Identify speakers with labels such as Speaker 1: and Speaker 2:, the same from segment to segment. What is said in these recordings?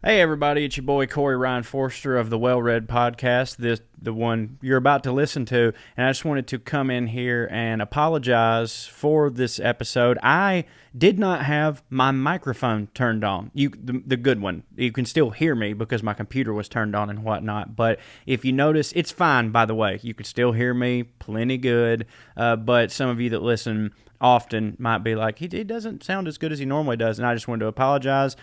Speaker 1: Hey everybody, it's your boy Corey Ryan Forster of the WellRED podcast, the one you're about to listen to, and I just wanted to come in here and apologize for this episode. I did not have my microphone turned on, the good one. You can still hear me because my computer was turned on and whatnot, but if you notice, it's fine, by the way. You can still hear me plenty good, but some of you that listen often might be like, he doesn't sound as good as he normally does, and I just wanted to apologize.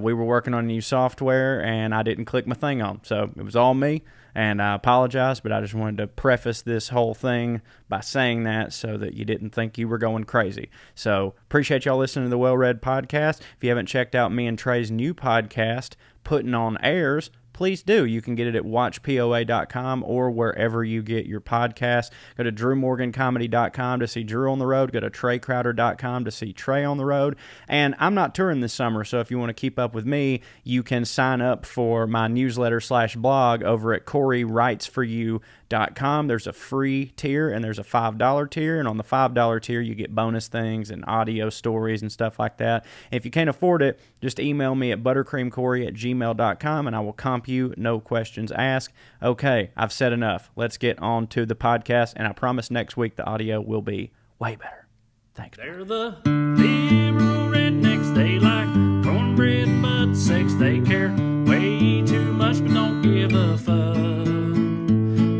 Speaker 1: We were working on new software, and I didn't click my thing on, so it was all me, and I apologize, but I just wanted to preface this whole thing by saying that so that you didn't think you were going crazy. So, appreciate y'all listening to the WellRED podcast. If you haven't checked out me and Trae's new podcast, Putting on Airs, please do. You can get it at watchpoa.com or wherever you get your podcasts. Go to drewmorgancomedy.com to see Drew on the road. Go to treycrowder.com to see Trey on the road. And I'm not touring this summer, so if you want to keep up with me, you can sign up for my newsletter/blog over at corey.writesforyou.com. There's a free tier and there's a $5 tier, and on the $5 tier you get bonus things and audio stories and stuff like that. If you can't afford it, just email me at buttercreamcorey@gmail.com and I will comp you, no questions asked. Okay, I've said enough. Let's get on to the podcast, and I promise next week the audio will be way better. Thanks.
Speaker 2: They're the liberal rednecks. They like cornbread but sex. They care way too much but don't give a fuck.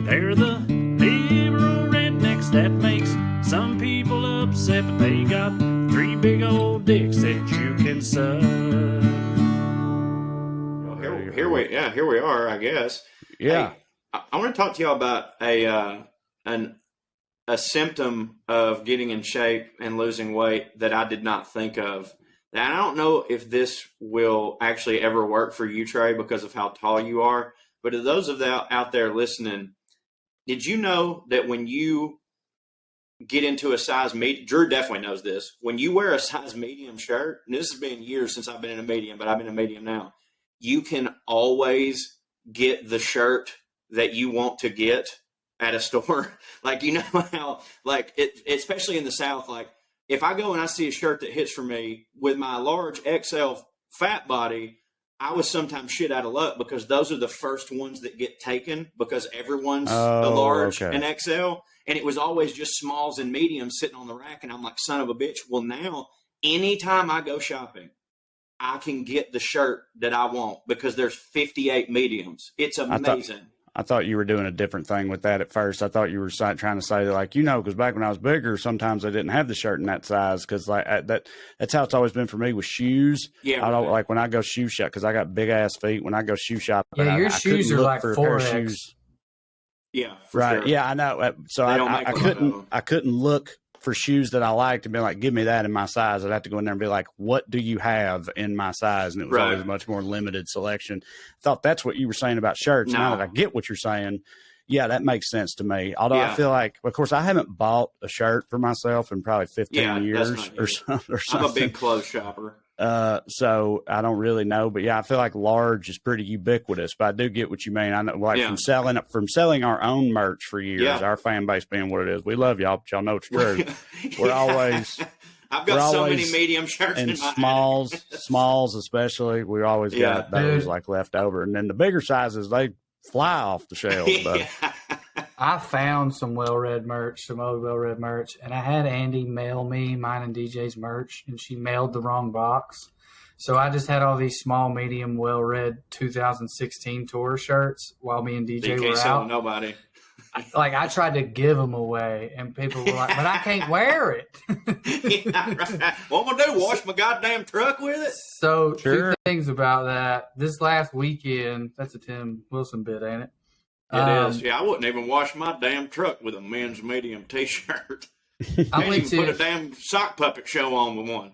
Speaker 2: They're the liberal rednecks that makes some people upset, but they got three big old dicks that you can suck.
Speaker 3: Here we are, I guess.
Speaker 1: Yeah.
Speaker 3: Hey, I want to talk to y'all about a symptom of getting in shape and losing weight that I did not think of. And I don't know if this will actually ever work for you, Trey, because of how tall you are. But to those of that out there listening, did you know that when you get into a size medium, Drew definitely knows this, when you wear a size medium shirt, and this has been years since I've been in a medium, but I'm in a medium now, you can always get the shirt that you want to get at a store. Like, you know how, like, especially in the South, like, if I go and I see a shirt that hits for me with my large XL fat body, I was sometimes shit out of luck because those are the first ones that get taken because everyone's a large and XL. And it was always just smalls and mediums sitting on the rack. And I'm like, son of a bitch. Well, now, anytime I go shopping, I can get the shirt that I want because there's 58 mediums. It's amazing.
Speaker 4: I thought you were doing a different thing with that at first. I thought you were trying to say that, like, because back when I was bigger, sometimes I didn't have the shirt in that size because that's how it's always been for me with shoes.
Speaker 3: Yeah,
Speaker 4: I don't like when I go shoe shop because I got big ass feet. When I go shoe shopping,
Speaker 5: yeah, your shoes are like 4X.
Speaker 3: Yeah,
Speaker 4: right.
Speaker 3: Sure.
Speaker 4: Yeah, I know. So I couldn't look for shoes that I liked and be like, give me that in my size. I'd have to go in there and be like, what do you have in my size? And it was always a much more limited selection. I thought that's what you were saying about shirts.
Speaker 3: No.
Speaker 4: Now that I get what you're saying, yeah, that makes sense to me. Although I feel like, of course, I haven't bought a shirt for myself in probably 15 years or something.
Speaker 3: I'm a big clothes shopper.
Speaker 4: So I don't really know, but yeah, I feel like large is pretty ubiquitous, but I do get what you mean. I know, like from selling our own merch for years, our fan base being what it is. We love y'all, but y'all know it's true. We're always,
Speaker 3: I've got so many medium shirts
Speaker 4: and
Speaker 3: in my
Speaker 4: smalls especially. We always got those like left over, and then the bigger sizes, they fly off the shelves. But
Speaker 5: I found some WellRED merch, some old WellRED merch, and I had Andy mail me mine and DJ's merch, and she mailed the wrong box. So I just had all these small, medium WellRED 2016 tour shirts while me and DJ were out.
Speaker 3: Nobody.
Speaker 5: I tried to give them away, and people were like, but I can't wear it.
Speaker 3: Right. What am I do? Wash my goddamn truck with it?
Speaker 5: So two things about that. This last weekend, that's a Tim Wilson bit, ain't it?
Speaker 3: It is. Yeah, I wouldn't even wash my damn truck with a men's medium T-shirt.
Speaker 5: I went to
Speaker 3: put a damn sock puppet show on with one.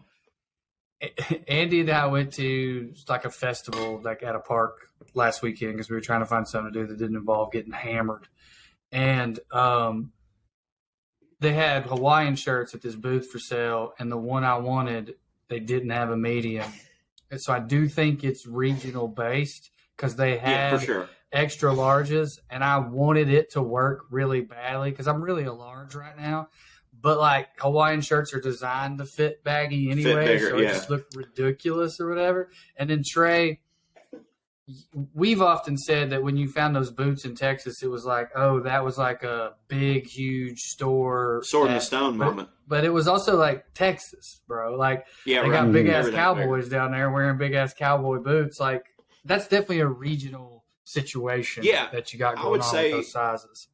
Speaker 5: Andy and I went to like a festival, like at a park last weekend because we were trying to find something to do that didn't involve getting hammered. And they had Hawaiian shirts at this booth for sale, and the one I wanted, they didn't have a medium. And so I do think it's regional based because they had
Speaker 3: for sure.
Speaker 5: extra larges, and I wanted it to work really badly because I'm really a large right now. But like Hawaiian shirts are designed to fit baggy anyway, so it just looked ridiculous or whatever. And then Trey, we've often said that when you found those boots in Texas, it was like, oh, that was like a big, huge store.
Speaker 3: Sword in the stone moment.
Speaker 5: But it was also like Texas, bro. Like, they got big-ass cowboys down there wearing big-ass cowboy boots. Like, that's definitely a regional situation that you got going on with those sizes.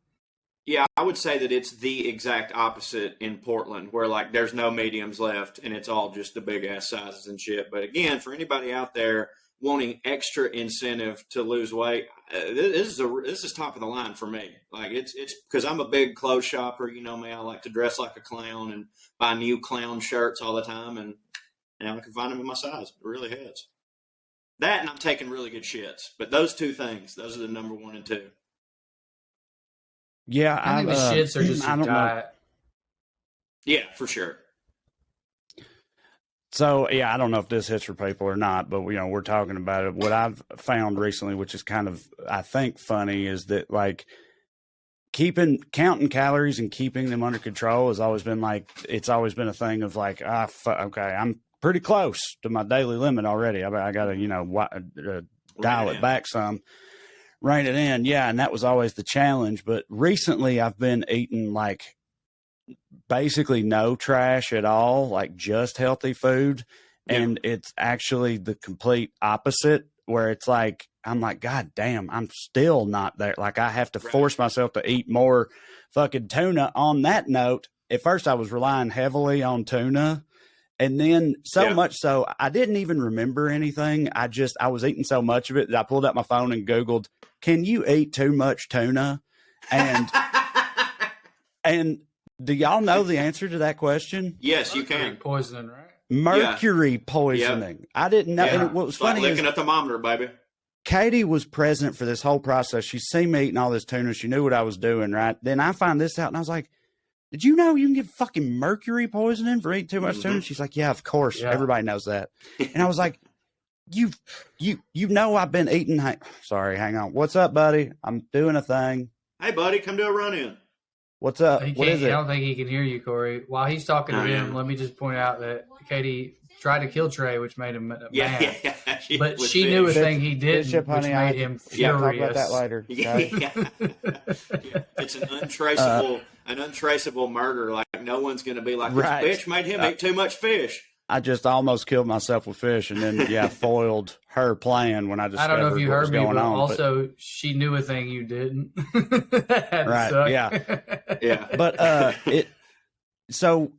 Speaker 3: Yeah, I would say that it's the exact opposite in Portland, where like there's no mediums left and it's all just the big ass sizes and shit. But again, for anybody out there wanting extra incentive to lose weight, this is top of the line for me. Like it's because I'm a big clothes shopper. You know me, I like to dress like a clown and buy new clown shirts all the time, and now I can find them in my size. It really has. That, and I'm taking really good shits. But those two things, those are the number 1 and 2.
Speaker 4: Yeah,
Speaker 5: I think the shits are just your diet.
Speaker 3: Yeah, for sure.
Speaker 4: So, yeah, I don't know if this hits for people or not, but, we're talking about it. What I've found recently, which is kind of, I think, funny, is that, like, counting calories and keeping them under control has always been, like, it's always been a thing of, like, okay, I'm pretty close to my daily limit already. I got to, dial it back some. Rein it in, yeah, and that was always the challenge. But recently, I've been eating like basically no trash at all, like just healthy food, and it's actually the complete opposite. Where it's like I'm like, God damn, I'm still not there. Like I have to force myself to eat more fucking tuna. On that note, at first I was relying heavily on tuna. And then so much so, I didn't even remember anything. I was eating so much of it that I pulled out my phone and Googled, can you eat too much tuna? And and do y'all know the answer to that question?
Speaker 3: Yes, you can.
Speaker 5: Poisoning, right?
Speaker 4: Mercury poisoning. Yep. I didn't know. And what was funny
Speaker 3: licking a thermometer, baby.
Speaker 4: Katie was present for this whole process. She's seen me eating all this tuna. She knew what I was doing, right? Then I find this out, and I was like, did you know you can get fucking mercury poisoning for eating too much tuna? She's like, yeah, of course. Yeah. Everybody knows that. And I was like, you know I've been eating. Sorry, hang on. What's up, buddy? I'm doing a thing.
Speaker 3: Hey, buddy, come do a run-in.
Speaker 4: What's up? What is it?
Speaker 5: I don't think he can hear you, Corey. While he's talking to him, let me just point out that Katie tried to kill Trae, which made him mad.
Speaker 3: Yeah,
Speaker 5: but she knew a thing he didn't, which made him furious.
Speaker 4: Yeah, talk about that later.
Speaker 3: It's an untraceable murder. Like no one's going to be like, this bitch made him eat too much fish.
Speaker 4: I just almost killed myself with fish, and then foiled her plan when I discovered
Speaker 5: I don't know if you
Speaker 4: what
Speaker 5: heard
Speaker 4: was
Speaker 5: me,
Speaker 4: going
Speaker 5: but
Speaker 4: on.
Speaker 5: Also, she knew a thing you didn't.
Speaker 3: Yeah.
Speaker 4: But so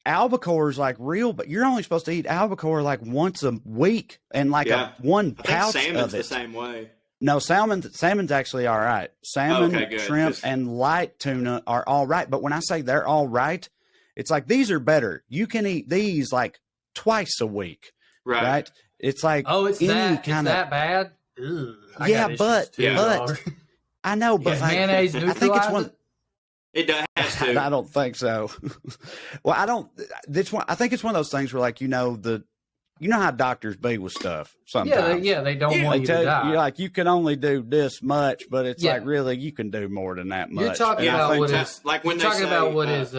Speaker 4: albacore is like real, but you're only supposed to eat albacore like once a week, and like one pouch
Speaker 3: salmon's
Speaker 4: of it.
Speaker 3: The same way.
Speaker 4: No, salmon's actually all right. Salmon, shrimp, and light tuna are all right. But when I say they're all right, it's like these are better. You can eat these like twice a week, right? It's like
Speaker 5: it's that bad. Ugh,
Speaker 4: but I know, but like,
Speaker 5: mayonnaise
Speaker 4: I think it's one.
Speaker 3: It has to.
Speaker 4: I don't think so. Well, I don't. I think it's one of those things where, like, you know how doctors be with stuff sometimes.
Speaker 5: They don't want you to die.
Speaker 4: You like you can only do this much, but it's like really you can do more than that much.
Speaker 5: You're talking about what is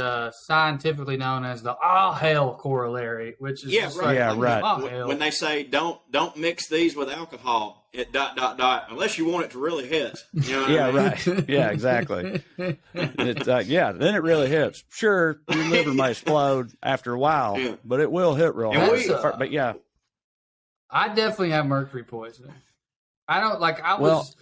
Speaker 5: scientifically known as the all hell corollary, which is
Speaker 4: right.
Speaker 3: When they say don't mix these with alcohol, unless you want it to really hit. You know what I mean?
Speaker 4: Right. Yeah, exactly. It's then it really hits. Sure, your liver may explode after a while, but it will hit real hard. But yeah.
Speaker 5: I definitely have mercury poisoning. I don't was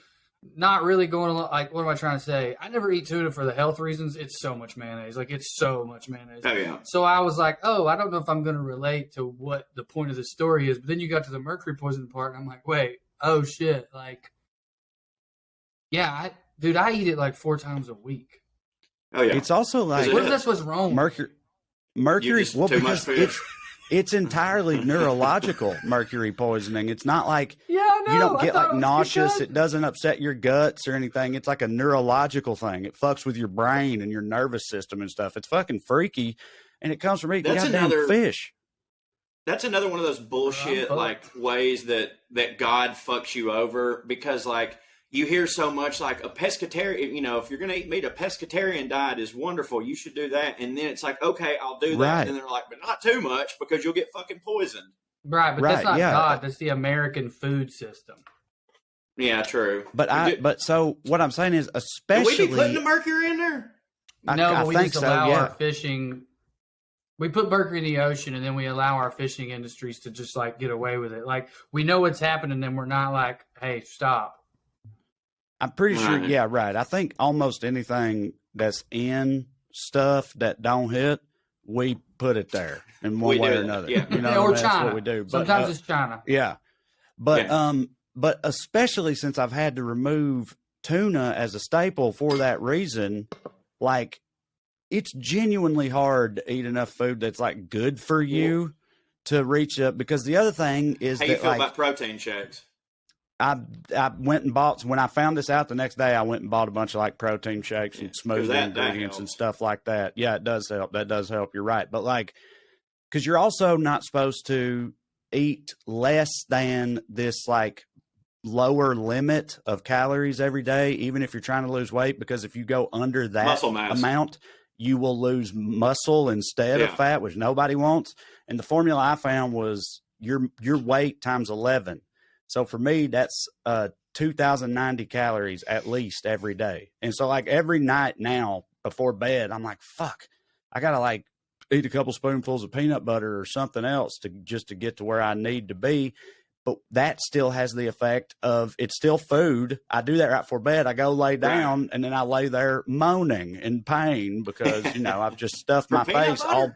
Speaker 5: not really going like, what am I trying to say? I never eat tuna for the health reasons. It's so much mayonnaise. Like, it's so much mayonnaise.
Speaker 3: Oh, yeah.
Speaker 5: So I was like, I don't know if I'm going to relate to what the point of the story is. But then you got to the mercury poisoning part, and I'm like, wait, oh, shit. Like, I eat it like 4 times a week.
Speaker 3: Oh, yeah.
Speaker 4: It's also like,
Speaker 5: what if that's what's wrong?
Speaker 4: Mercury, because it's entirely neurological mercury poisoning. It's not like you don't get like nauseous. It doesn't upset your guts or anything. It's like a neurological thing. It fucks with your brain and your nervous system and stuff. It's fucking freaky, and it comes from eating goddamn fish.
Speaker 3: That's another one of those bullshit like ways that God fucks you over, because like you hear so much like a pescatarian, if you're going to eat meat, a pescatarian diet is wonderful. You should do that. And then it's like, okay, I'll do that. Right. And they're like, but not too much because you'll get fucking poisoned.
Speaker 5: Right. But that's not God. That's the American food system.
Speaker 3: Yeah, true.
Speaker 4: But so what I'm saying is,
Speaker 3: Would
Speaker 4: especially,
Speaker 3: we be putting the mercury in there?
Speaker 5: No, we
Speaker 4: think
Speaker 5: just
Speaker 4: so,
Speaker 5: allow
Speaker 4: yeah.
Speaker 5: our fishing. We put mercury in the ocean, and then we allow our fishing industries to just like get away with it. Like we know what's happening, and we're not like, "Hey, stop."
Speaker 4: I'm pretty sure.
Speaker 3: Right.
Speaker 4: Yeah, right. I think almost anything that's in stuff that don't hit, we put it there in one way or another.
Speaker 3: Yeah.
Speaker 4: You know,
Speaker 5: Or
Speaker 4: that's
Speaker 5: China.
Speaker 4: what we do. But,
Speaker 5: Sometimes it's China.
Speaker 4: Yeah, but especially since I've had to remove tuna as a staple for that reason, like it's genuinely hard to eat enough food that's like good for you to reach up. Because the other thing is
Speaker 3: how you feel about protein shakes? I
Speaker 4: went and bought, when I found this out the next day, I went and bought a bunch of like protein shakes and smoothie ingredients and stuff like that. Yeah, it does help. That does help. You're right. But like, because you're also not supposed to eat less than this like lower limit of calories every day, even if you're trying to lose weight, because if you go under that amount, you will lose muscle instead of fat, which nobody wants. And the formula I found was your weight times 11. So for me, that's 2,090 calories at least every day. And so like every night now before bed, I'm like, fuck, I got to like eat a couple spoonfuls of peanut butter or something else to get to where I need to be. But that still has the effect of it's still food. I do that right before bed. I go lay down and then I lay there moaning in pain because, I've just stuffed my face all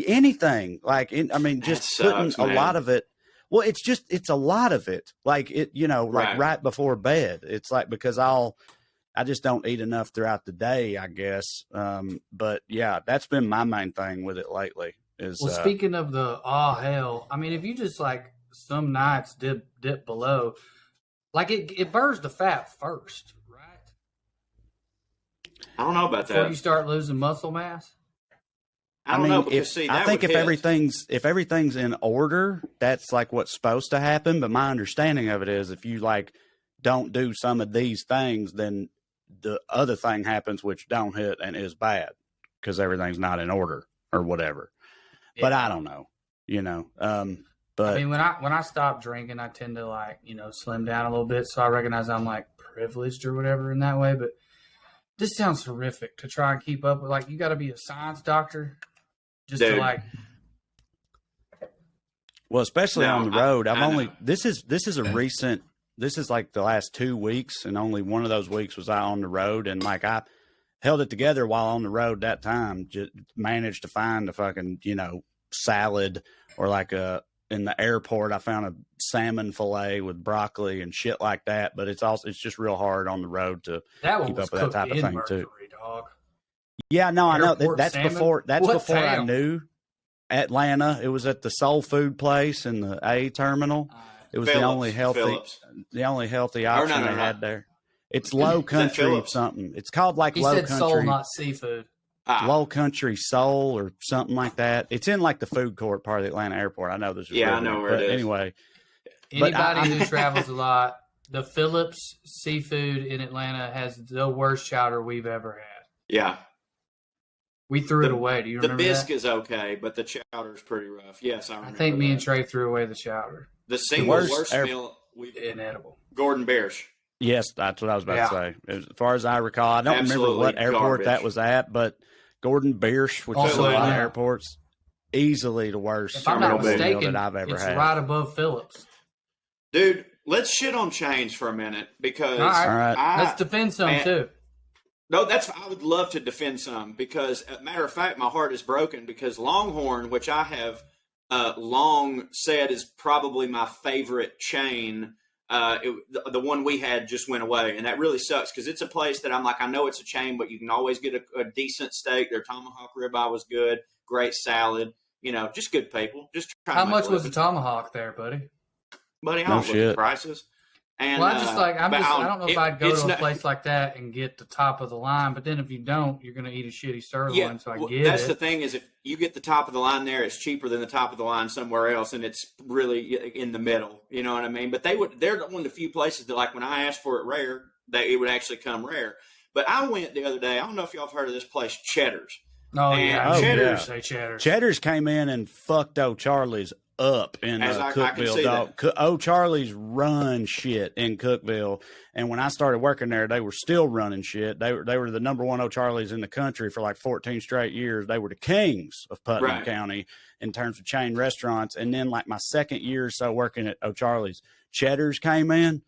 Speaker 4: anything like, just putting a lot of it. Well, it's a lot of it. Like it, right before bed. It's like, because I just don't eat enough throughout the day, I guess. But yeah, that's been my main thing with it lately is,
Speaker 5: speaking of the, hell, if you just like some nights dip below, like it burns the fat first, right?
Speaker 3: I don't know about that.
Speaker 5: Before you start losing muscle mass.
Speaker 3: I don't know, because
Speaker 4: I think if everything's in order, that's like what's supposed to happen. But my understanding of it is, if you like don't do some of these things, then the other thing happens, which don't hit and is bad because everything's not in order or whatever. Yeah. But I don't know, But
Speaker 5: when I stop drinking, I tend to like slim down a little bit. So I recognize I'm like privileged or whatever in that way. But this sounds horrific to try and keep up with. Like, you got to be a science doctor. Just to like,
Speaker 4: well, especially on the road. This is like the last 2 weeks, and only one of those weeks was I on the road, and like I held it together while on the road that time. Just managed to find a fucking salad, or like in the airport I found a salmon fillet with broccoli and shit like that. But it's just real hard on the road to keep up with that type of thing too.
Speaker 5: Dog.
Speaker 4: Yeah, no, I know. That's
Speaker 5: salmon?
Speaker 4: before I
Speaker 5: town?
Speaker 4: knew Atlanta. It was at the Soul Food Place in the A terminal. It was the only healthy option they had there. It's Low Country something. It's called like
Speaker 5: he
Speaker 4: Low
Speaker 5: said
Speaker 4: Country.
Speaker 5: Soul, not seafood.
Speaker 4: Low Country Soul or something like that. It's in like the food court part of the Atlanta airport. I know this is
Speaker 3: I know where it is.
Speaker 4: Anyway,
Speaker 5: anybody who travels a lot, the Phillips Seafood in Atlanta has the worst chowder we've ever had.
Speaker 3: Yeah.
Speaker 5: We threw it away. Do you remember
Speaker 3: the bisque
Speaker 5: that?
Speaker 3: is okay, but the chowder's pretty rough. Yes, I remember.
Speaker 5: I think me and Trae threw away the chowder.
Speaker 3: The single worst meal we've
Speaker 5: inedible.
Speaker 3: Gordon Biersch.
Speaker 4: Yes, that's what I was about to say. As far as I recall, I don't remember what airport that was at, but Gordon Biersch, which is a lot of airports, easily the worst
Speaker 5: if I'm not mistaken,
Speaker 4: meal that I've ever had.
Speaker 5: It's right above Phillips.
Speaker 3: Dude, let's shit on chains for a minute, because
Speaker 5: all right. Let's defend some too.
Speaker 3: No, I would love to defend some, because, matter of fact, my heart is broken because Longhorn, which I have long said is probably my favorite chain, the one we had just went away, and that really sucks, because it's a place that I'm like, I know it's a chain, but you can always get a decent steak. Their tomahawk ribeye was good, great salad, just good people. Just
Speaker 5: how much was the tomahawk there, buddy?
Speaker 3: Buddy, I don't look at prices. And,
Speaker 5: I don't know if I'd go to a place like that and get the top of the line, but then if you don't, you're going to eat a shitty sirloin. So that's
Speaker 3: the thing, is if you get the top of the line there, it's cheaper than the top of the line somewhere else, and it's really in the middle. You know what I mean? But they're one of the few places that, like, when I asked for it rare, it would actually come rare. But I went the other day. I don't know if y'all have heard of this place, Cheddar's.
Speaker 5: Oh, yeah.
Speaker 3: Cheddar's.
Speaker 5: Cheddar's.
Speaker 4: Cheddar's came in and fucked O'Charlie's up in Cookeville, dog. O'Charlie's run shit in Cookeville. And when I started working there, they were still running shit. They were the number one O'Charlie's in the country for like 14 straight years. They were the kings of Putnam County in terms of chain restaurants. And then like my second year or so working at O'Charlie's, Cheddar's came in,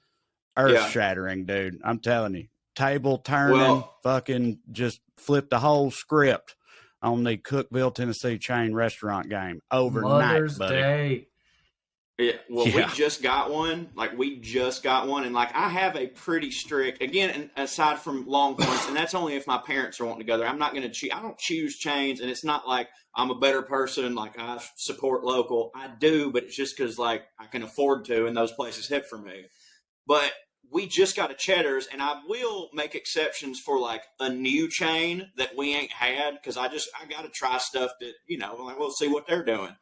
Speaker 4: earth shattering, dude. I'm telling you, table turning, fucking just flipped the whole script on the Cookeville, Tennessee chain restaurant game overnight,
Speaker 5: Mother's
Speaker 4: buddy.
Speaker 5: Day.
Speaker 3: Yeah, well, we just got one. And like I have a pretty strict, again, and aside from Longhorns, and that's only if my parents are wanting to go there. I'm not going to I don't choose chains, and it's not like I'm a better person. Like I support local, I do, but it's just because like I can afford to, and those places hit for me. But we just got a Cheddar's, and I will make exceptions for like a new chain that we ain't had because I got to try stuff that, like we'll see what they're doing.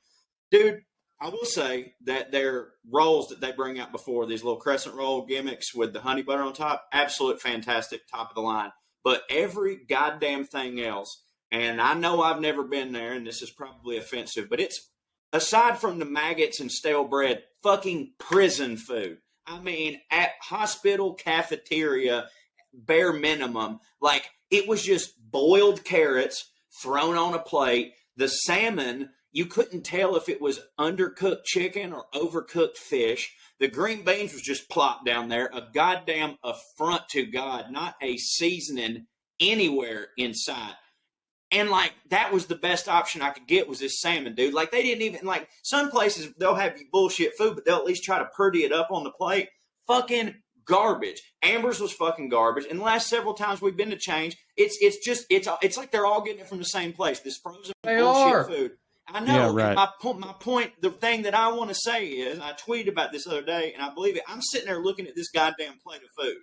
Speaker 3: Dude, I will say that their rolls that they bring out before, these little crescent roll gimmicks with the honey butter on top, absolute fantastic, top of the line. But every goddamn thing else, and I know I've never been there, and this is probably offensive, but it's, aside from the maggots and stale bread, fucking prison food. I mean, at hospital cafeteria, bare minimum, like it was just boiled carrots thrown on a plate. The salmon, you couldn't tell if it was undercooked chicken or overcooked fish. The green beans was just plopped down there, a goddamn affront to God, not a seasoning anywhere in sight. And, like, that was the best option I could get was this salmon, dude. Like, they didn't even, like, some places, they'll have you bullshit food, but they'll at least try to pretty it up on the plate. Fucking garbage. Amber's was fucking garbage. And the last several times we've been to Change, it's like they're all getting it from the same place. This frozen bullshit food. I know.
Speaker 4: Yeah, right.
Speaker 3: My point, the thing that I want to say is, I tweeted about this the other day, and I believe it. I'm sitting there looking at this goddamn plate of food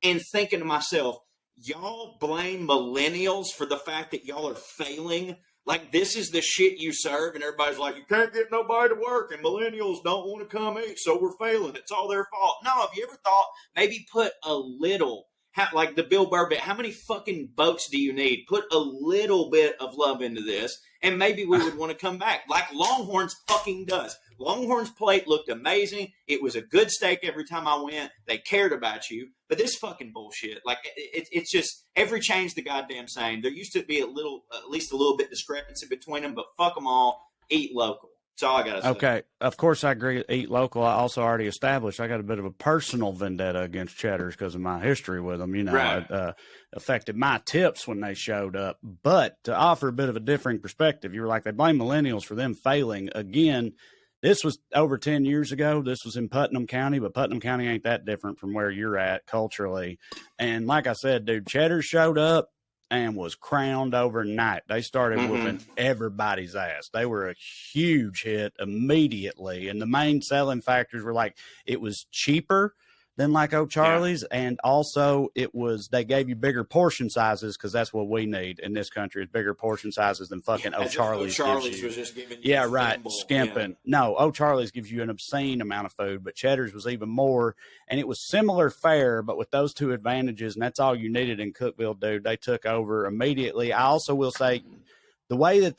Speaker 3: and thinking to myself, y'all blame millennials for the fact that y'all are failing. Like, this is the shit you serve, and everybody's like, you can't get nobody to work, and millennials don't want to come eat, so we're failing. It's all their fault. No, have you ever thought maybe put a little, like the Bill Burr bit, how many fucking boats do you need? Put a little bit of love into this, and maybe we would want to come back, like Longhorns fucking does. Longhorns plate looked amazing. It was a good steak every time I went. They cared about you. But this fucking bullshit, like it's just every chain's the goddamn same. There used to be at least a little bit discrepancy between them, but fuck them all. Eat local. That's all I got to say.
Speaker 4: Okay. Of course, I agree. Eat local. I also already established I got a bit of a personal vendetta against Cheddar's because of my history with them. It affected my tips when they showed up. But to offer a bit of a differing perspective, you were like, they blame millennials for them failing. Again, this was over 10 years ago. This was in Putnam County, but Putnam County ain't that different from where you're at culturally. And like I said, dude, Cheddar showed up and was crowned overnight. They started whooping everybody's ass. They were a huge hit immediately. And the main selling factors were like, it was cheaper than like O'Charlie's. Yeah. And also they gave you bigger portion sizes because that's what we need in this country is bigger portion sizes than fucking O'Charlie's.
Speaker 3: O'Charlie's was just giving you
Speaker 4: skimping. Yeah. No, O'Charlie's gives you an obscene amount of food, but Cheddar's was even more. And it was similar fare, but with those two advantages, and that's all you needed in Cookeville, dude. They took over immediately. I also will say the way that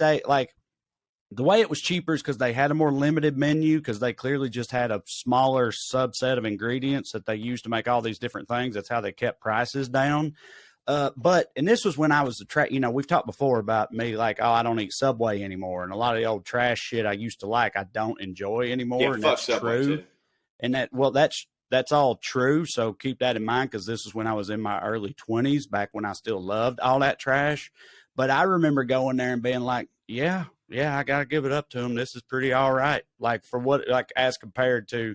Speaker 4: the way it was cheaper is because they had a more limited menu because they clearly just had a smaller subset of ingredients that they used to make all these different things. That's how they kept prices down. And this was when I was we've talked before about me like, I don't eat Subway anymore. And a lot of the old trash shit I used to like, I don't enjoy anymore.
Speaker 3: Yeah,
Speaker 4: and that's true. And that's all true. So keep that in mind because this is when I was in my early 20s, back when I still loved all that trash. But I remember going there and being like, yeah, I got to give it up to them. This is pretty all right. Like as compared to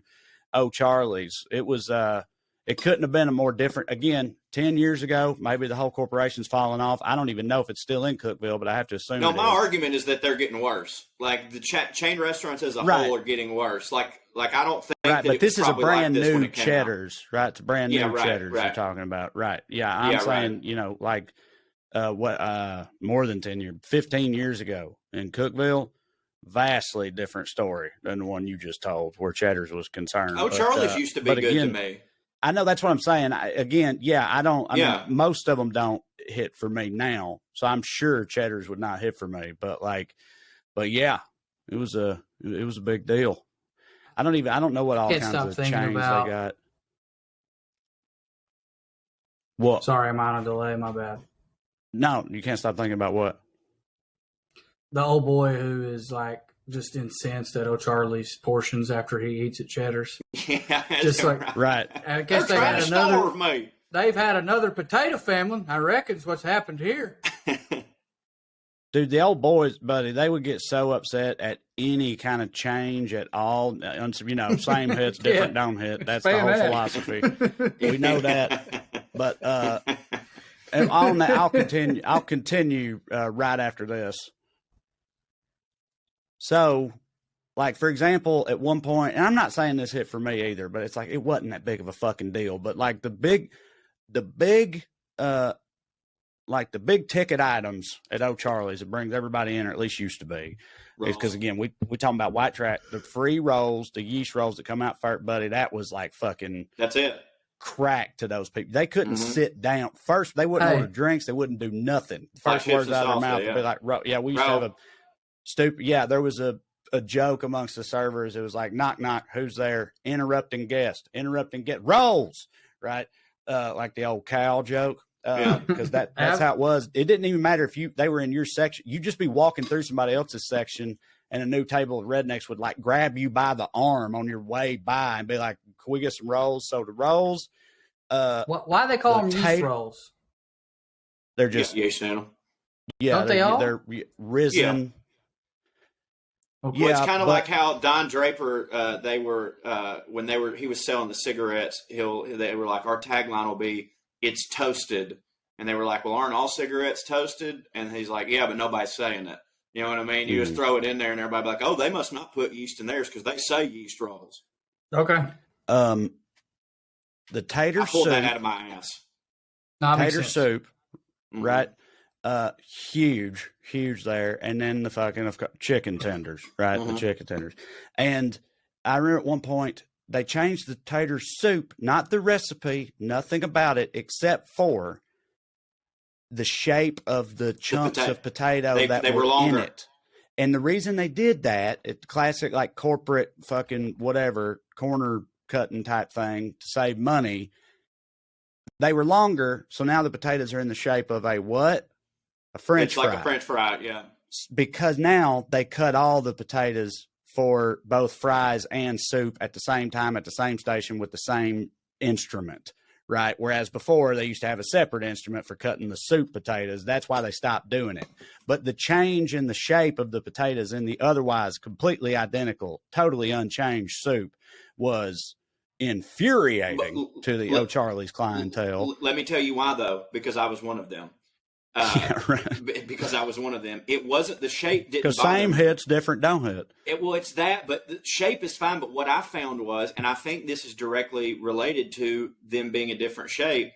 Speaker 4: O'Charlie's, it was, it couldn't have been a more different, again, 10 years ago, maybe the whole corporation's fallen off. I don't even know if it's still in Cookeville, but I have to assume.
Speaker 3: No, my argument is that they're getting worse. Like the chain restaurants as a whole are getting worse. Like I don't think that
Speaker 4: but this is a brand
Speaker 3: like
Speaker 4: new Cheddar's, right? It's a brand new Cheddar's you're talking about. Right. Yeah. I'm saying, more than 10 years, 15 years ago in Cookeville, vastly different story than the one you just told where Cheddar's was concerned.
Speaker 3: Charlie's used to be good to me.
Speaker 4: I know that's what I'm saying. I mean, most of them don't hit for me now. So I'm sure Cheddar's would not hit for me, but yeah, It was a big deal. I don't know what all
Speaker 5: Can't
Speaker 4: kinds
Speaker 5: stop
Speaker 4: of
Speaker 5: thinking
Speaker 4: chains
Speaker 5: about-
Speaker 4: they got. What?
Speaker 5: Sorry, I'm on a delay. My bad.
Speaker 4: No, you can't stop thinking about what?
Speaker 5: The old boy who is like just incensed at O'Charlie's portions after he eats at Cheddar's.
Speaker 3: Yeah,
Speaker 5: Just like
Speaker 4: Right.
Speaker 5: I guess
Speaker 3: they're trying to starve me.
Speaker 5: They've had another potato famine. I reckon is what's happened here.
Speaker 4: Dude, the old boys, buddy, they would get so upset at any kind of change at all. You know, same hits, different don't hit. That's the whole philosophy. We know that. But and on that, I'll continue right after this. So, like, for example, at one point, and I'm not saying this hit for me either, but it's like it wasn't that big of a fucking deal. But like the big ticket items at O'Charlie's, it brings everybody in, or at least used to be. It's because, again, we talking about white track, the free rolls, the yeast rolls that come out first, buddy, that was like fucking
Speaker 3: that's it.
Speaker 4: Crack to those people. They couldn't sit down. First, they wouldn't order drinks. They wouldn't do nothing. First
Speaker 3: Like
Speaker 4: words out of their mouth would be like, yeah, we used to have a stupid, there was a joke amongst the servers. It was like, knock, knock, who's there? Interrupting guest, rolls, right? Like the old cow joke. Because that's how it was. It didn't even matter if they were in your section. You'd just be walking through somebody else's section, and a new table of rednecks would like grab you by the arm on your way by and be like, "Can we get some rolls?" So the rolls.
Speaker 5: Why they call them yeast rolls?
Speaker 4: They're just
Speaker 3: yeast noodle.
Speaker 4: Yeah,
Speaker 5: don't they all?
Speaker 4: They're risen.
Speaker 3: Yeah. Well, it's kind of like how Don Draper, they were when he was selling the cigarettes. They were like, our tagline will be, "It's toasted," and they were like, "Well, aren't all cigarettes toasted?" And he's like, "Yeah, but nobody's saying it." You know what I mean? You just throw it in there, and everybody be like, "Oh, they must not put yeast in theirs because they say yeast rolls."
Speaker 5: Okay.
Speaker 4: The tater
Speaker 3: I pulled
Speaker 4: soup.
Speaker 3: that out of my ass.
Speaker 4: Tater soup, right? Huge there, and then the fucking chicken tenders, right? The chicken tenders, and I remember at one point they changed the tater soup, not the recipe, nothing about it, except for the shape of the chunks of potato that were longer in it. And the reason they did that, it's classic like corporate fucking whatever corner cutting type thing to save money. They were longer, so now the potatoes are in the shape of a what? A French fry.
Speaker 3: It's like a French fry, yeah.
Speaker 4: Because now they cut all the potatoes for both fries and soup at the same time at the same station with the same instrument, right? Whereas before they used to have a separate instrument for cutting the soup potatoes. That's why they stopped doing it. But the change in the shape of the potatoes in the otherwise completely identical, totally unchanged soup was infuriating to the O'Charlie's clientele.
Speaker 3: Let me tell you why, though, because I was one of them.
Speaker 4: Yeah, right.
Speaker 3: Because I was one of them. It wasn't the shape. Because
Speaker 4: same hits, different don't hit.
Speaker 3: It's that, but the shape is fine. But what I found was, and I think this is directly related to them being a different shape,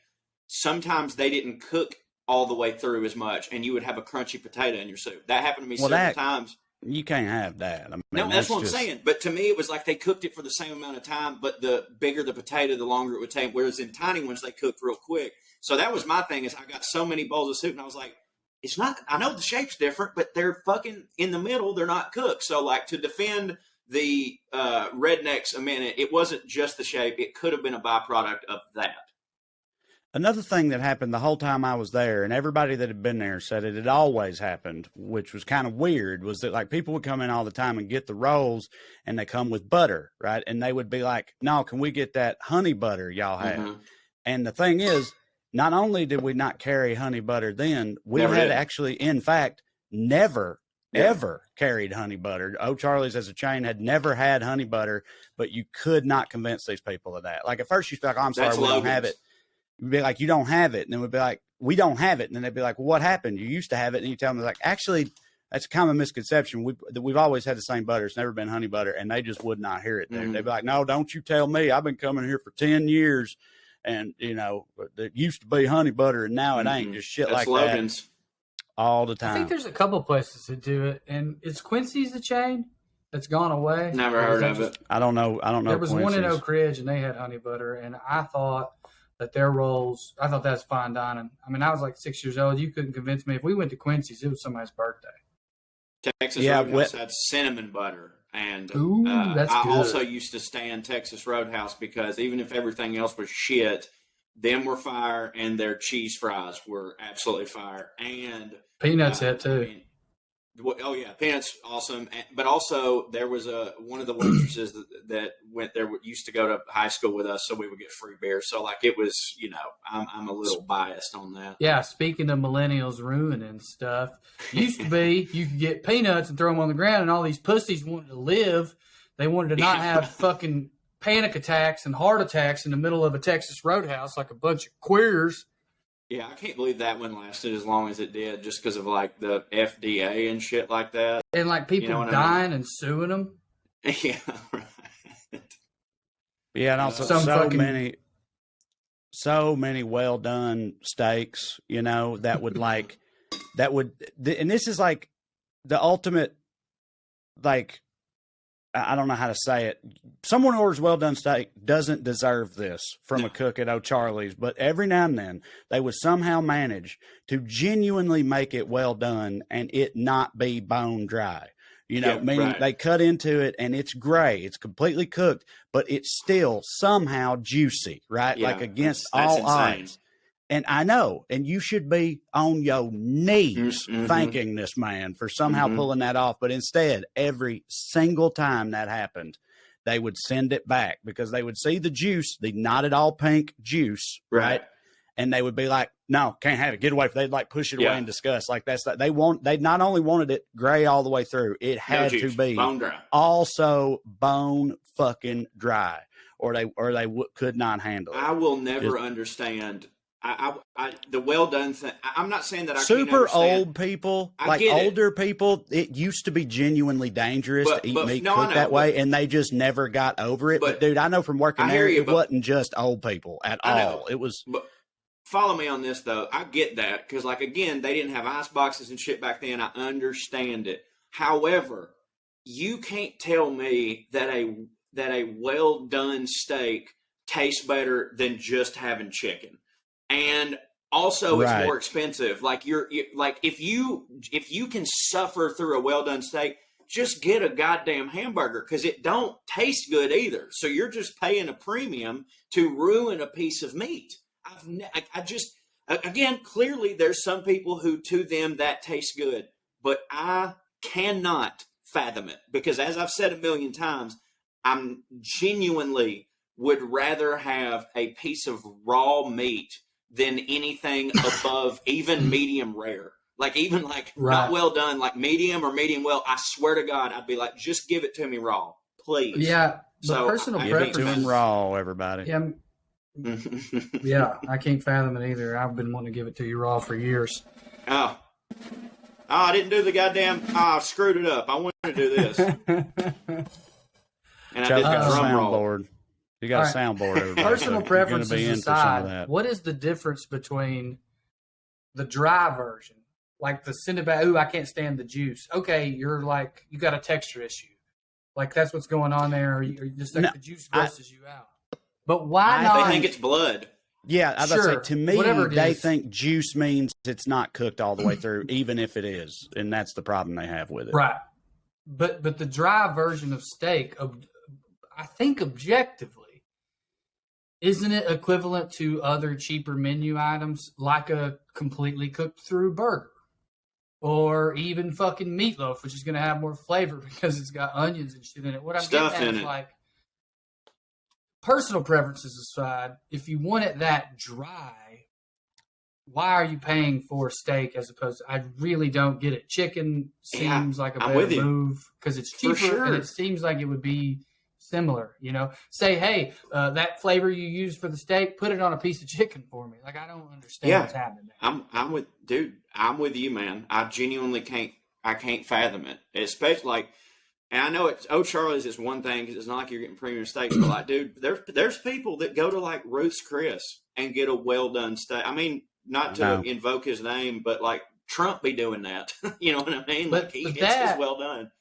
Speaker 3: sometimes they didn't cook all the way through as much, and you would have a crunchy potato in your soup. That happened to me several times.
Speaker 4: You can't have that. I mean,
Speaker 3: no, that's what I'm saying. But to me, it was like they cooked it for the same amount of time, but the bigger the potato, the longer it would take. Whereas in tiny ones, they cooked real quick. So that was my thing, is I got so many bowls of soup, and I was like, it's not – I know the shape's different, but they're fucking in the middle. They're not cooked. So, like, to defend the rednecks a minute, it wasn't just the shape. It could have been a byproduct of that.
Speaker 4: Another thing that happened the whole time I was there, and everybody that had been there said it had always happened, which was kind of weird, was that, like, people would come in all the time and get the rolls, and they come with butter, right? And they would be like, no, can we get that honey butter y'all have? And the thing is, not only did we not carry honey butter then, we had actually, in fact, never, ever carried honey butter. O'Charlie's as a chain had never had honey butter, but you could not convince these people of that. Like, at first you'd be like, oh, I'm sorry, we don't have it. You'd be like, you don't have it. And then we'd be like, we don't have it. And then they'd be like, well, what happened? You used to have it. And you tell them, like, actually, that's a common misconception. We've always had the same butter. It's never been honey butter. And they just would not hear it there. They'd be like, no, don't you tell me. I've been coming here for 10 years. And, you know, it used to be honey butter, and now it ain't. Just shit that's like slogans. That all the time.
Speaker 5: I think there's a couple places that do it. And is Quincy's the chain that's gone away?
Speaker 3: Never heard of it.
Speaker 4: I don't know. There
Speaker 5: was one in Oak Ridge, and they had honey butter. And I thought that their rolls, I thought that's fine dining. I mean, I was like 6 years old. You couldn't convince me. If we went to Quincy's, it was somebody's birthday.
Speaker 3: Texas Roadhouse had cinnamon butter. And
Speaker 5: that's
Speaker 3: I
Speaker 5: good.
Speaker 3: also used to stand Texas Roadhouse because even if everything else was shit, them were fire and their cheese fries were absolutely fire. And
Speaker 5: Peanuts had too.
Speaker 3: I mean, oh yeah, peanuts awesome. But also there was one of the waitresses that went there used to go to high school with us, so we would get free beer. So like it was, I'm a little biased on that.
Speaker 5: Yeah, speaking of millennials ruining stuff, used to be you could get peanuts and throw them on the ground, and all these pussies wanted to live. They wanted to not have fucking panic attacks and heart attacks in the middle of a Texas Roadhouse like a bunch of queers.
Speaker 3: Yeah, I can't believe that one lasted as long as it did just because of, like, the FDA and shit like that.
Speaker 5: And, like, people dying and suing them.
Speaker 3: Yeah, right.
Speaker 4: Yeah, and also so many well-done steaks, that would, like, and this is, like, the ultimate, like, I don't know how to say it. Someone orders well-done steak doesn't deserve this from a cook at O'Charlie's, but every now and then they would somehow manage to genuinely make it well done and it not be bone dry. Meaning they cut into it and it's gray. It's completely cooked, but it's still somehow juicy, right?
Speaker 3: Yeah,
Speaker 4: like against
Speaker 3: that's
Speaker 4: all
Speaker 3: insane.
Speaker 4: odds. And I know, and you should be on your knees thanking this man for somehow pulling that off. But instead, every single time that happened, they would send it back because they would see the juice, the not at all pink juice, right? And they would be like, no, can't have it. Get away. They'd like push it away in disgust. Like that's that. They not only wanted it gray all the way through, it had to be
Speaker 3: bone dry.
Speaker 4: Also bone fucking dry, or they could not handle it.
Speaker 3: I will never understand. The well done thing. I'm not saying that I
Speaker 4: super
Speaker 3: can't understand.
Speaker 4: old people, like older people. It used to be genuinely dangerous to eat meat cooked that way, and they just never got over it. But dude, I know from working there, it wasn't just old people at all. It was.
Speaker 3: But follow me on this though. I get that because, like, again, they didn't have ice boxes and shit back then. I understand it. However, you can't tell me that a well done steak tastes better than just having chicken. And also, it's more expensive. Like like if you can suffer through a well done steak, just get a goddamn hamburger because it don't taste good either. So you're just paying a premium to ruin a piece of meat. Again, clearly there's some people who to them that tastes good, but I cannot fathom it because, as I've said a million times, I'm genuinely would rather have a piece of raw meat than anything above even medium rare. Like even like not well done, like medium or medium well. I swear to God, I'd be like, just give it to me raw, please.
Speaker 5: Yeah,
Speaker 3: so
Speaker 5: personal
Speaker 4: give it
Speaker 5: preference.
Speaker 4: to them raw, everybody.
Speaker 5: Yeah, yeah, I can't fathom it either. I've been wanting to give it to you raw for years.
Speaker 3: Oh, I didn't do the goddamn. I screwed it up. I wanted to do this, and I did the drum roll.
Speaker 4: Board. You got a soundboard. Everybody.
Speaker 5: Personal preferences
Speaker 4: aside,
Speaker 5: what is the difference between the dry version, like the send it back? Ooh, I can't stand the juice. Okay, you're like you got a texture issue, like that's what's going on there. Or you just like the juice grosses you out. But why not?
Speaker 3: They think it's blood.
Speaker 4: Yeah, I was
Speaker 5: sure,
Speaker 4: about to say, to me, they think juice means it's not cooked all the way through, even if it is, and that's the problem they have with it.
Speaker 5: Right, but the dry version of steak, I think objectively. Isn't it equivalent to other cheaper menu items like a completely cooked through burger? Or even fucking meatloaf, which is going to have more flavor because it's got onions and shit in it. What I'm getting at is like, personal preferences aside, if you want it that dry, why are you paying for steak as opposed to, I really don't get it. Chicken seems like a better move because it's cheaper and it seems like it would be similar, say, hey, that flavor you used for the steak, put it on a piece of chicken for me. Like, I don't understand what's happening there.
Speaker 3: I'm with you, man. I genuinely can't fathom it. Especially like, and I know it's O'Charlie's is one thing because it's not like you're getting premium steaks, but like, dude, there's people that go to like Ruth's Chris and get a well done steak. I mean, not to invoke his name, but like Trump be doing that. You know what I mean? Like he gets his well done.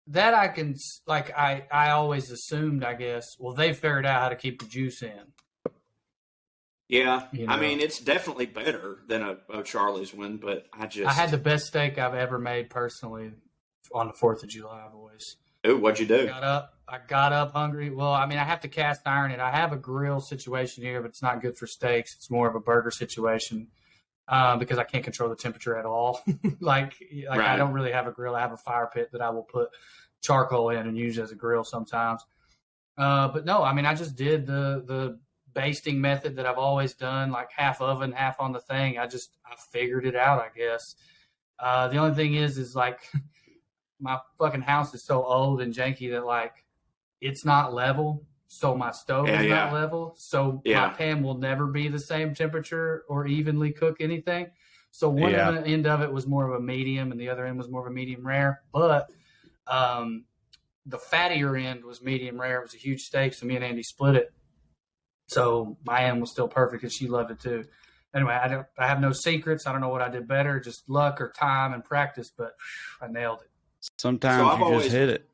Speaker 5: That I can, like, I always assumed, I guess, well, they figured out how to keep the juice in.
Speaker 3: Yeah. I mean, it's definitely better than a Charlie's one, but I had
Speaker 5: the best steak I've ever made personally on the 4th of July, boys.
Speaker 3: Ooh, what'd you do?
Speaker 5: I got up hungry. Well, I mean, I have to cast iron it. I have a grill situation here, but it's not good for steaks. It's more of a burger situation because I can't control the temperature at all. like right. I don't really have a grill. I have a fire pit that I will put charcoal in and use as a grill sometimes. But no, I mean, I just did the basting method that I've always done, like half oven, half on the thing. I figured it out, I guess. The only thing is like my fucking house is so old and janky that like it's not level. So my stove is not level. So my pan will never be the same temperature or evenly cook anything. So one end of it was more of a medium and the other end was more of a medium rare. But the fattier end was medium rare. It was a huge steak. So me and Andy split it. So my end was still perfect and she loved it too. Anyway, I have no secrets. I don't know what I did better, just luck or time and practice, but I nailed it.
Speaker 4: Sometimes you just hit it.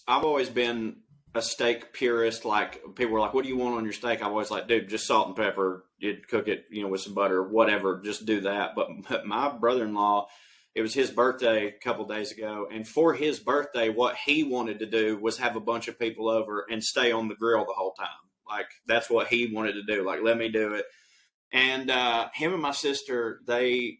Speaker 3: I've always been a steak purist. Like people were like, what do you want on your steak? I'm always like, dude, just salt and pepper. You'd cook it, with some butter, whatever. Just do that. But my brother-in-law, it was his birthday a couple days ago. And for his birthday, what he wanted to do was have a bunch of people over and stay on the grill the whole time. Like that's what he wanted to do. Like, let me do it. And him and my sister, they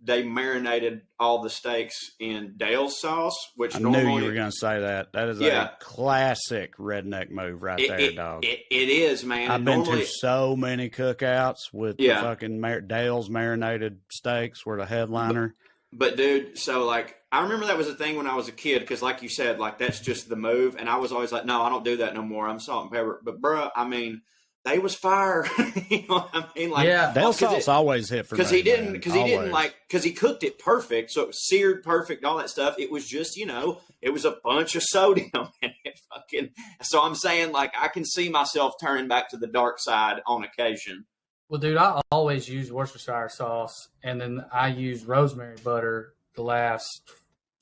Speaker 3: marinated all the steaks in Dale's sauce, which
Speaker 4: I knew you were going to say that. That is a classic redneck move right there, dog.
Speaker 3: It is, man.
Speaker 4: I've been to so many cookouts with the fucking Dale's marinated steaks were the headliner.
Speaker 3: But dude, so like I remember that was a thing when I was a kid because, like you said, like that's just the move, and I was always like, no, I don't do that no more. I'm salt and pepper. But bruh, I mean. They was fire. You know what I mean? Like,
Speaker 4: Dale sauce always hit for me.
Speaker 3: Because he cooked it perfect. So it was seared perfect, all that stuff. It was just, it was a bunch of sodium and it fucking, so I'm saying like, I can see myself turning back to the dark side on occasion.
Speaker 5: Well, dude, I always use Worcestershire sauce and then I use rosemary butter the last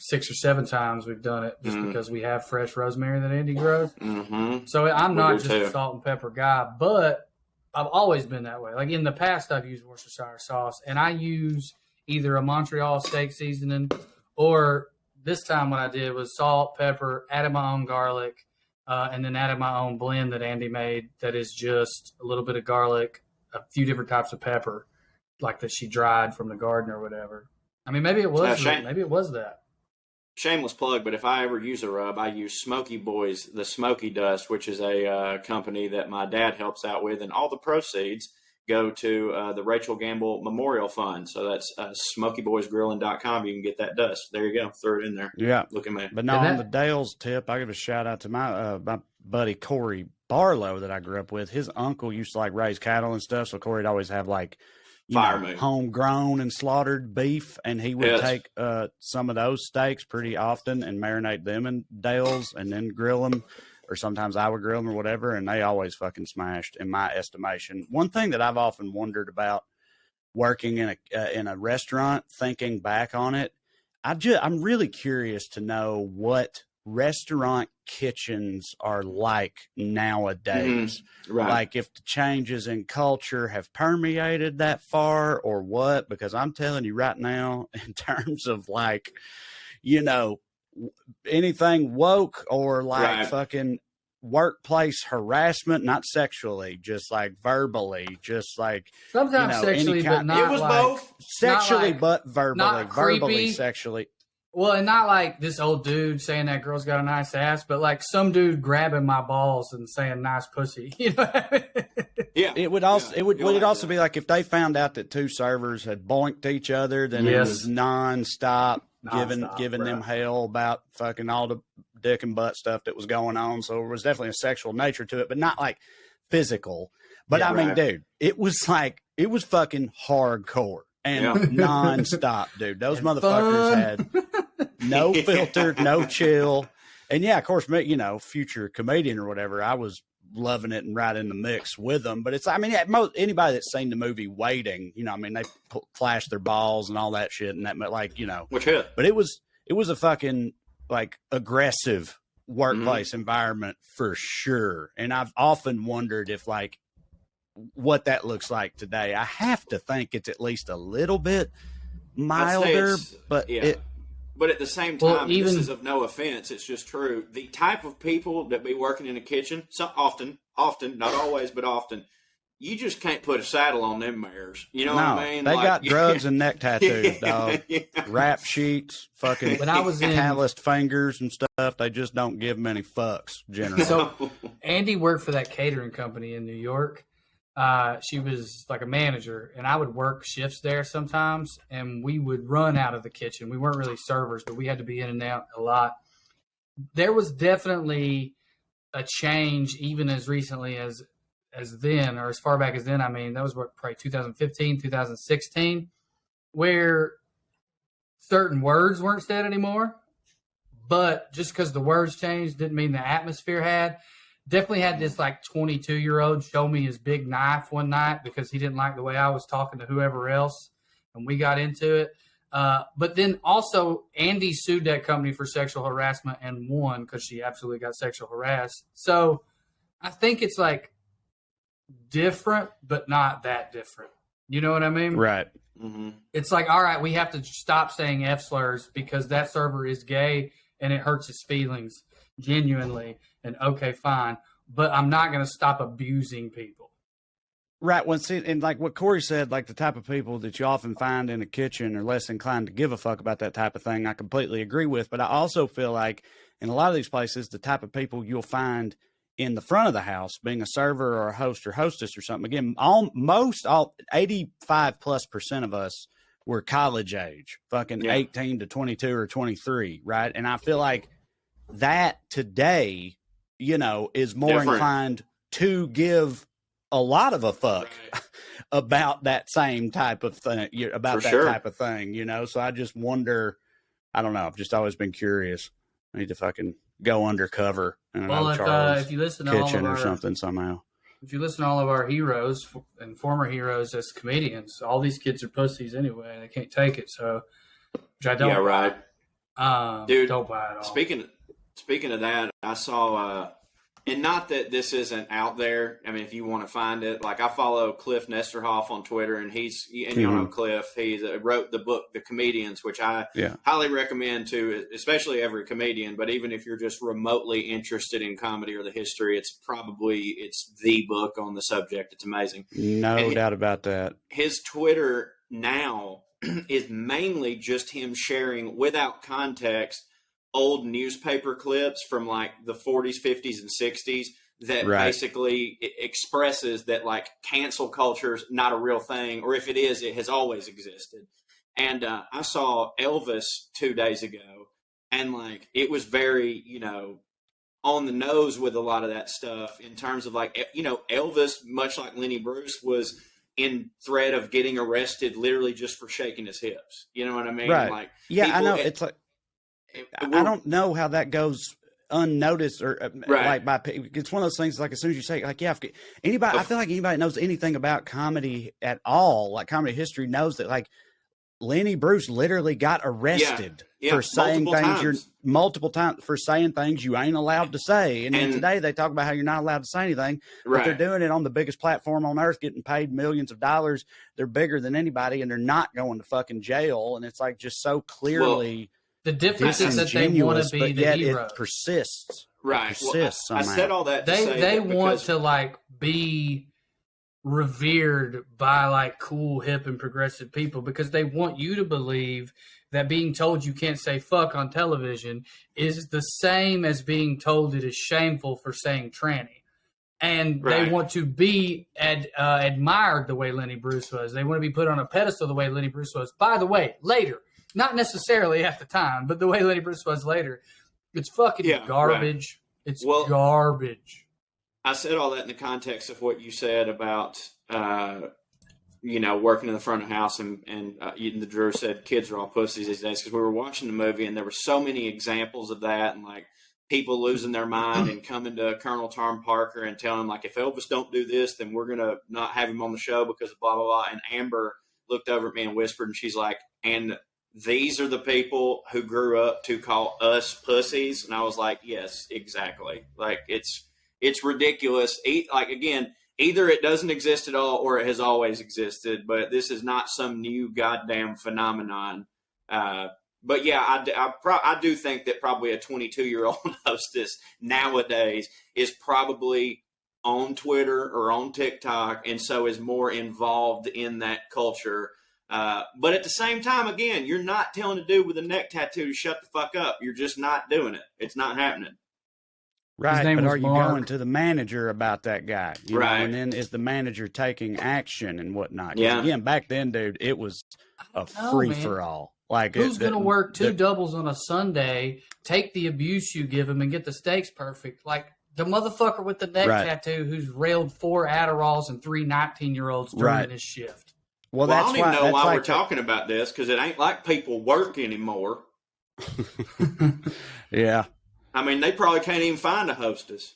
Speaker 5: 6 or 7 times we've done it just because we have fresh rosemary that Andy grows. Mm-hmm. So I'm not just a salt and pepper guy, but I've always been that way. Like in the past, I've used Worcestershire sauce and I use either a Montreal steak seasoning or this time what I did was salt, pepper, added my own garlic, and then added my own blend that Andy made that is just a little bit of garlic, a few different types of pepper, like that she dried from the garden or whatever. I mean, maybe it was that.
Speaker 3: Shameless plug, but if I ever use a rub, I use Smoky Boys, the Smoky Dust, which is a company that my dad helps out with, and all the proceeds go to the Rachel Gamble Memorial Fund. So that's smokyboysgrilling.com. You can get that dust. There you go. Throw it in there.
Speaker 4: Yeah.
Speaker 3: Look at me.
Speaker 4: But on the Dale's tip, I give a shout out to my buddy Corey Barlow that I grew up with. His uncle used to like raise cattle and stuff, so Corey'd always have like homegrown and slaughtered beef, and he would take some of those steaks pretty often and marinate them in Dale's and then grill them, or sometimes I would grill them or whatever, and they always fucking smashed in my estimation. One thing that I've often wondered about working in a restaurant, thinking back on it, I'm really curious to know what restaurant kitchens are like nowadays. Right. Like if the changes in culture have permeated that far or what, because I'm telling you right now, in terms of like, anything woke or like fucking workplace harassment, not sexually, just like verbally, just like
Speaker 5: sometimes sexually, but not
Speaker 3: it was like, both
Speaker 4: sexually, but verbally, sexually.
Speaker 5: Well, and not like this old dude saying that girl's got a nice ass, but like some dude grabbing my balls and saying nice pussy.
Speaker 3: Yeah.
Speaker 4: It would also be like if they found out that 2 servers had boinked each other, then it was nonstop giving them hell about fucking all the dick and butt stuff that was going on. So there was definitely a sexual nature to it, but not like physical. But dude, it was fucking hardcore. And nonstop, dude. Those motherfuckers had no filter, no chill. And of course, future comedian or whatever, I was loving it and right in the mix with them. But anybody that's seen the movie Waiting, they flash their balls and all that shit. And that,
Speaker 3: which hit.
Speaker 4: But it was a fucking like aggressive workplace environment for sure. And I've often wondered if like, what that looks like today. I have to think it's at least a little bit milder, but
Speaker 3: But at the same time, this is of no offense, it's just true. The type of people that be working in a kitchen, so often, not always, but often, you just can't put a saddle on them mares. You know what I mean?
Speaker 4: They got drugs and neck tattoos, dog. Yeah. Rap sheets, fucking calloused fingers and stuff. They just don't give many fucks, generally.
Speaker 5: So Andy worked for that catering company in New York. She was like a manager, and I would work shifts there sometimes, and we would run out of the kitchen. We weren't really servers, but we had to be in and out a lot. There was definitely a change, even as recently as then, or as far back as then. I mean, that was probably 2015, 2016, where certain words weren't said anymore. But just because the words changed didn't mean the atmosphere had. Definitely had this like 22-year-old show me his big knife one night because he didn't like the way I was talking to whoever else, and we got into it. But then also Andy sued that company for sexual harassment and won because she absolutely got sexual harassed. So I think it's like different, but not that different. You know what I mean?
Speaker 4: Right.
Speaker 3: Mm-hmm.
Speaker 5: It's like, all right, we have to stop saying F slurs because that server is gay and it hurts his feelings genuinely. And okay, fine. But I'm not going to stop abusing people.
Speaker 4: Right. Well, see, and like what Corey said, like the type of people that you often find in a kitchen are less inclined to give a fuck about that type of thing. I completely agree with. But I also feel like in a lot of these places, the type of people you'll find in the front of the house, being a server or a host or hostess or something. Again, all 85+% of us were college age, fucking 18 to 22 or 23. Right. And I feel like that today, you know, is more inclined to give a lot of a fuck about that same type of thing, about that type of thing, you know? So I just wonder, I don't know. I've just always been curious. I need to fucking go undercover in an
Speaker 5: if you listen to
Speaker 4: kitchen or something somehow.
Speaker 5: If you listen to all of our heroes and former heroes as comedians, all these kids are pussies anyway. They can't take it. So, which I don't.
Speaker 3: Yeah, right.
Speaker 5: Dude, don't buy it all.
Speaker 3: Speaking of that, I saw, and not that this isn't out there. I mean, if you want to find it, like I follow Cliff Nesterhoff on Twitter, and you know Cliff. He wrote the book, The Comedians, which I highly recommend to, especially every comedian. But even if you're just remotely interested in comedy or the history, it's the book on the subject. It's amazing.
Speaker 4: No doubt about that.
Speaker 3: His Twitter now is mainly just him sharing without context old newspaper clips from like the 40s, 50s, and 60s that basically expresses that like cancel culture is not a real thing, or if it is, it has always existed. And I saw Elvis 2 days ago, and like it was very, you know, on the nose with a lot of that stuff in terms of like, you know, Elvis, much like Lenny Bruce, was in threat of getting arrested literally just for shaking his hips. You know what I mean?
Speaker 4: Right.
Speaker 3: Like,
Speaker 4: I know. It's like, I don't know how that goes unnoticed or like by, it's one of those things, like as soon as you say, like, I feel like anybody knows anything about comedy at all, like comedy history, knows that like Lenny Bruce literally got arrested for saying multiple times for saying things you ain't allowed to say. And then today they talk about how you're not allowed to say anything, but they're doing it on the biggest platform on earth, getting paid millions of dollars. They're bigger than anybody, and they're not going to fucking jail. And it's like just so clearly.
Speaker 5: The difference is that they want to be the hero.
Speaker 4: It persists.
Speaker 3: Right.
Speaker 4: It persists
Speaker 3: I said all that to say
Speaker 5: they want to like be revered by like cool, hip, and progressive people because they want you to believe that being told you can't say fuck on television is the same as being told it is shameful for saying tranny. And they want to be admired the way Lenny Bruce was. They want to be put on a pedestal the way Lenny Bruce was. By the way, later. Not necessarily at the time, but the way Lenny Bruce was later, it's fucking garbage. Right. It's garbage.
Speaker 3: I said all that in the context of what you said about, you know, working in the front of the house, and the Drew said kids are all pussies these days because we were watching the movie and there were so many examples of that, and like people losing their mind and coming to Colonel Tom Parker and telling him like, if Elvis don't do this, then we're gonna not have him on the show because of blah blah blah. And Amber looked over at me and whispered, and she's like, and these are the people who grew up to call us pussies. And I was like, yes, exactly. Like it's ridiculous. Like, again, either it doesn't exist at all or it has always existed, but this is not some new goddamn phenomenon. But yeah, I do think that probably a 22-year-old hostess nowadays is probably on Twitter or on TikTok, and so is more involved in that culture. But at the same time, again, you're not telling a dude with a neck tattoo to shut the fuck up. You're just not doing it. It's not happening.
Speaker 4: Right, but are you going to the manager about that guy? You know, and then is the manager taking action and whatnot?
Speaker 3: Yeah.
Speaker 4: Again, back then, dude, it was a free-for-all. Like,
Speaker 5: who's going to work two doubles on a Sunday, take the abuse you give him, and get the steaks perfect? Like, the motherfucker with the neck tattoo who's railed 4 Adderalls and 3 19-year-olds during his shift.
Speaker 3: Well, I don't even know why we're talking about this, because it ain't like people work anymore.
Speaker 4: Yeah.
Speaker 3: I mean, they probably can't even find a hostess.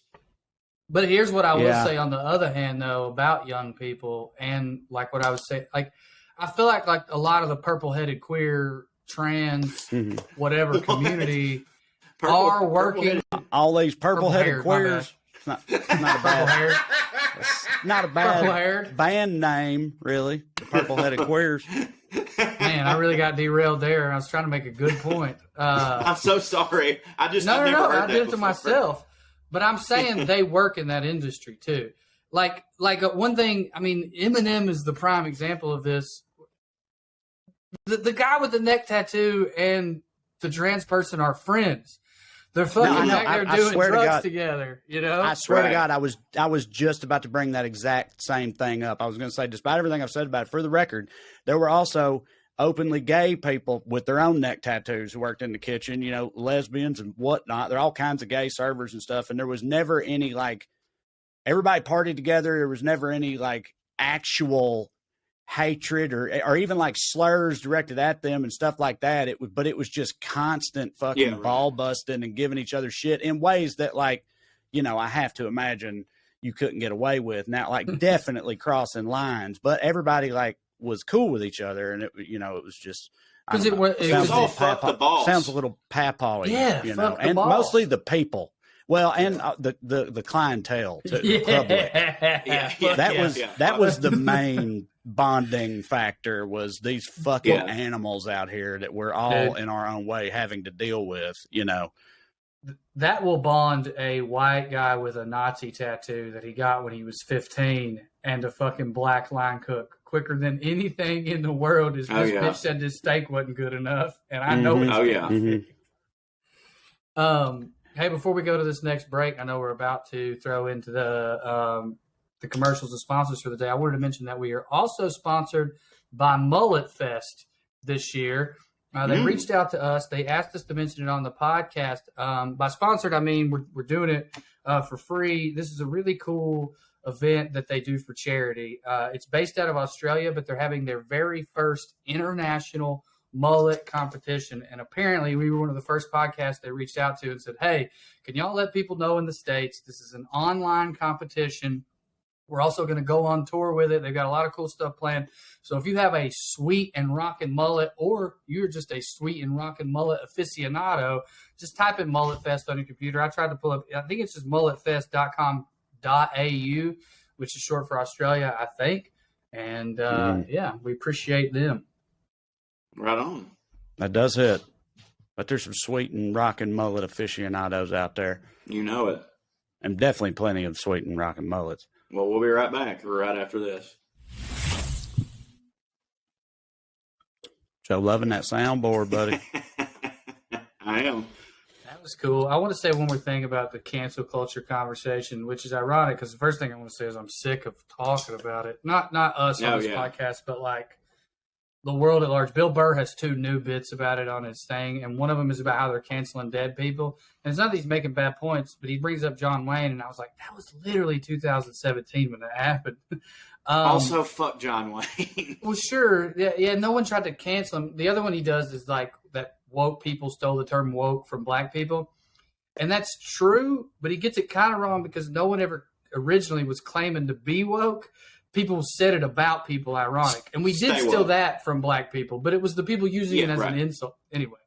Speaker 5: But here's what I will say on the other hand, though, about young people, and like what I was saying, like, I feel like a lot of the purple-headed queer, trans, whatever community are working.
Speaker 4: All these purple-headed queers. It's not a bad band name, really. The Purple-Headed Queers.
Speaker 5: Man, I really got derailed there. I was trying to make a good point.
Speaker 3: I'm so sorry. I did it to
Speaker 5: myself. But I'm saying they work in that industry too. Like one thing. I mean, Eminem is the prime example of this. The guy with the neck tattoo and the trans person are friends. They're fucking back there doing drugs together, you know?
Speaker 4: I swear to God, I was just about to bring that exact same thing up. I was going to say, despite everything I've said about it, for the record, there were also openly gay people with their own neck tattoos who worked in the kitchen, you know, lesbians and whatnot. There are all kinds of gay servers and stuff, and there was never any, like, everybody partied together. There was never any, like, actual hatred or even like slurs directed at them and stuff like that. But it was just constant fucking ball busting and giving each other shit in ways that, like, you know, I have to imagine you couldn't get away with now, like definitely crossing lines, but everybody like was cool with each other. And it, you know, it was just,
Speaker 5: because it was
Speaker 3: all fuck the boss.
Speaker 4: Sounds a little papaw-y, you know, and
Speaker 5: boss.
Speaker 4: Mostly the people. Well, and the clientele too, the public. That was the main bonding factor, was these fucking animals out here that we're all in our own way having to deal with, you know.
Speaker 5: That will bond a white guy with a Nazi tattoo that he got when he was 15 and a fucking black line cook quicker than anything in the world. Is this bitch said this steak wasn't good enough, and I know it's Hey, before we go to this next break, I know we're about to throw into the commercials and sponsors for the day. I wanted to mention that we are also sponsored by Mullet Fest this year. They reached out to us. They asked us to mention it on the podcast. By sponsored, I mean we're doing it for free. This is a really cool event that they do for charity. It's based out of Australia, but they're having their very first international mullet competition, and apparently we were one of the first podcasts they reached out to and said, hey, can y'all let people know in the States this is an online competition? We're also going to go on tour with it. They've got a lot of cool stuff planned. So if you have a sweet and rockin' mullet, or you're just a sweet and rockin' mullet aficionado, just type in Mullet Fest on your computer. I tried to pull up, I think it's just mulletfest.com.au, which is short for Australia, I think. And we appreciate them.
Speaker 3: Right on.
Speaker 4: That does hit. But there's some sweet and rockin' mullet aficionados out there.
Speaker 3: You know it.
Speaker 4: And definitely plenty of sweet and rockin' mullets.
Speaker 3: Well, we'll be right back right after this.
Speaker 4: Joe, loving that soundboard, buddy.
Speaker 3: I am.
Speaker 5: That was cool. I want to say one more thing about the cancel culture conversation, which is ironic because the first thing I want to say is I'm sick of talking about it. Not us on this podcast, but like the world at large. Bill Burr has 2 new bits about it on his thing, and one of them is about how they're canceling dead people. And it's not that he's making bad points, but he brings up John Wayne, and I was like, that was literally 2017 when that happened.
Speaker 3: Also, fuck John Wayne.
Speaker 5: Well, sure. Yeah, no one tried to cancel him. The other one he does is like that woke people stole the term woke from black people. And that's true, but he gets it kind of wrong because no one ever originally was claiming to be woke. People said it about people, ironic. And we did steal that from black people, but it was the people using it as an insult. Anyway,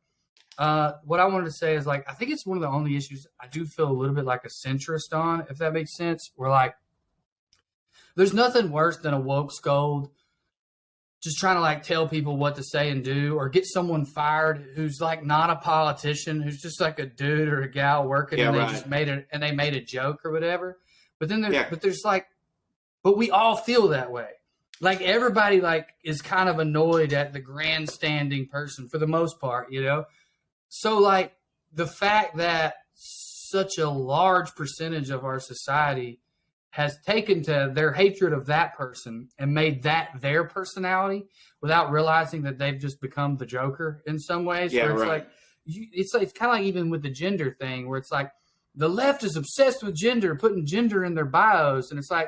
Speaker 5: what I wanted to say is, like, I think it's one of the only issues I do feel a little bit like a centrist on, if that makes sense. We're like, there's nothing worse than a woke scold just trying to like tell people what to say and do, or get someone fired who's like not a politician, who's just like a dude or a gal working, and they just made it, and they made a joke or whatever. But then but we all feel that way. Like everybody like is kind of annoyed at the grandstanding person for the most part, you know? So like the fact that such a large percentage of our society has taken to their hatred of that person and made that their personality without realizing that they've just become the Joker in some ways.
Speaker 3: Yeah,
Speaker 5: where it's like, it's kind of like even with the gender thing where it's like the left is obsessed with gender, putting gender in their bios. And it's like,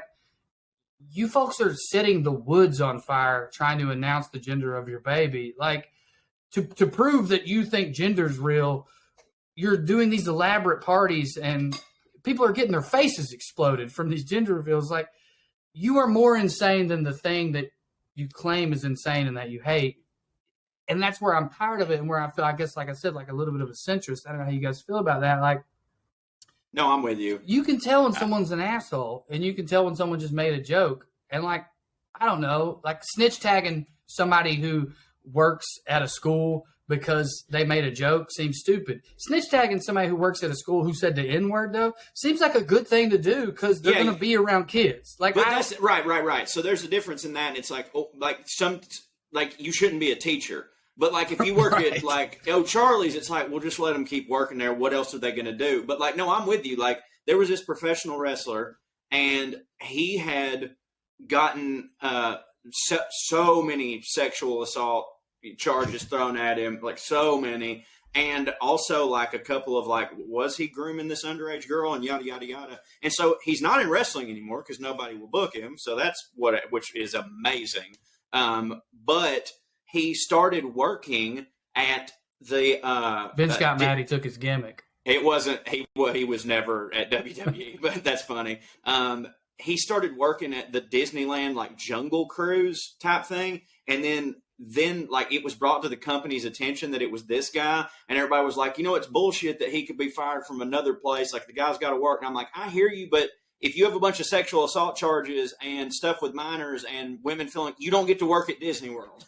Speaker 5: you folks are setting the woods on fire trying to announce the gender of your baby. Like to prove that you think gender's real, you're doing these elaborate parties and people are getting their faces exploded from these gender reveals. Like, you are more insane than the thing that you claim is insane and that you hate. And that's where I'm tired of it, and where I feel, I guess, like I said, like a little bit of a centrist. I don't know how you guys feel about that. Like,
Speaker 3: no, I'm with you.
Speaker 5: You can tell when someone's an asshole, and you can tell when someone just made a joke. And like, I don't know, like snitch tagging somebody who works at a school because they made a joke seems stupid. Snitch tagging somebody who works at a school who said the N-word, though, seems like a good thing to do because they're going to be around kids. Like,
Speaker 3: but that's right. So there's a difference in that. And it's like, you shouldn't be a teacher. But like, if you work at like, Charlie's, it's like, we'll just let them keep working there. What else are they going to do? But like, no, I'm with you. Like, there was this professional wrestler, and he had gotten so many sexual assault charges thrown at him, like so many, and also like a couple of like, was he grooming this underage girl and yada yada yada. And so he's not in wrestling anymore because nobody will book him. So that's which is amazing. But he started working at the
Speaker 5: Vince got mad. He took his gimmick.
Speaker 3: It wasn't he was never at WWE, but that's funny. He started working at the Disneyland like Jungle Cruise type thing, and then like it was brought to the company's attention that it was this guy, and everybody was like, it's bullshit that he could be fired from another place. Like, the guy's got to work. And I'm like, I hear you, but if you have a bunch of sexual assault charges and stuff with minors and women feeling, you don't get to work at Disney World.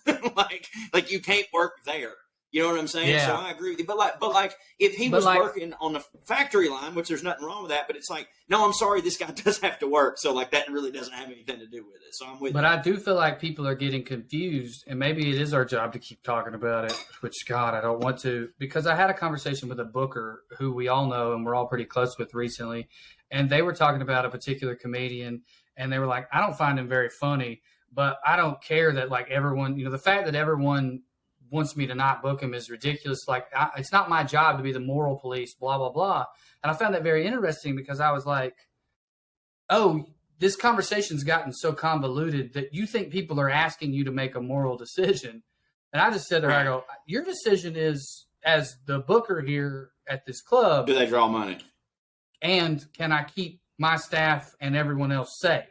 Speaker 3: like you can't work there. You know what I'm saying?
Speaker 5: Yeah.
Speaker 3: So I agree with you. But like if he was working on the factory line, which there's nothing wrong with that, but it's like, no, I'm sorry, this guy does have to work. So like that really doesn't have anything to do with it. So I'm with you.
Speaker 5: But I do feel like people are getting confused, and maybe it is our job to keep talking about it, which, God, I don't want to, because I had a conversation with a booker who we all know and we're all pretty close with recently. And they were talking about a particular comedian, and they were like, I don't find him very funny, but I don't care that like everyone, the fact that everyone wants me to not book him is ridiculous. Like, it's not my job to be the moral police, blah, blah, blah. And I found that very interesting because I was like, oh, this conversation's gotten so convoluted that you think people are asking you to make a moral decision. And I just said to her, I go, your decision is, as the booker here at this club,
Speaker 3: do they draw money?
Speaker 5: And can I keep my staff and everyone else safe?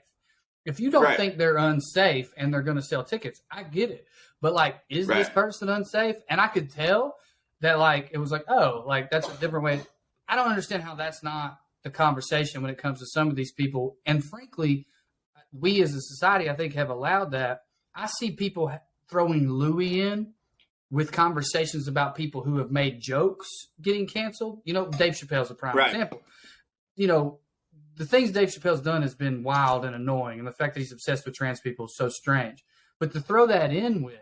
Speaker 5: If you don't think they're unsafe and they're going to sell tickets, I get it. But like, is this person unsafe? And I could tell that like, it was like, oh, like that's a different way. I don't understand how that's not the conversation when it comes to some of these people. And frankly, we as a society, I think, have allowed that. I see people throwing Louis in with conversations about people who have made jokes getting canceled. Dave Chappelle's a prime example. The things Dave Chappelle's done has been wild and annoying. And the fact that he's obsessed with trans people is so strange. But to throw that in with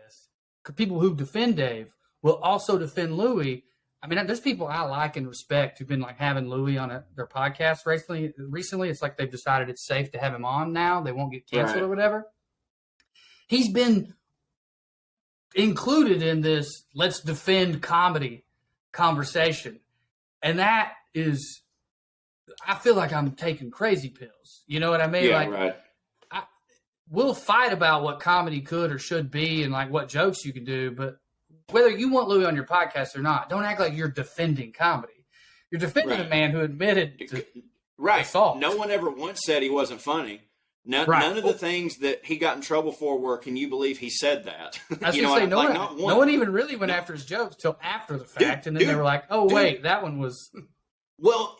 Speaker 5: people who defend Dave will also defend Louis. I mean, there's people I like and respect who've been like having Louis on their podcast recently. It's like they've decided it's safe to have him on now. They won't get canceled or whatever. He's been included in this let's defend comedy conversation. And that is, I feel like I'm taking crazy pills. You know what I mean?
Speaker 3: Yeah,
Speaker 5: we'll fight about what comedy could or should be and like what jokes you can do, but whether you want Louis on your podcast or not, don't act like you're defending comedy. You're defending a man who admitted to assault.
Speaker 3: No one ever once said he wasn't funny. None of the things that he got in trouble for were, can you believe he said that?
Speaker 5: I was going to say, no one even really went after his jokes till after the fact, and then they were like, oh, wait, that one was...
Speaker 3: Well,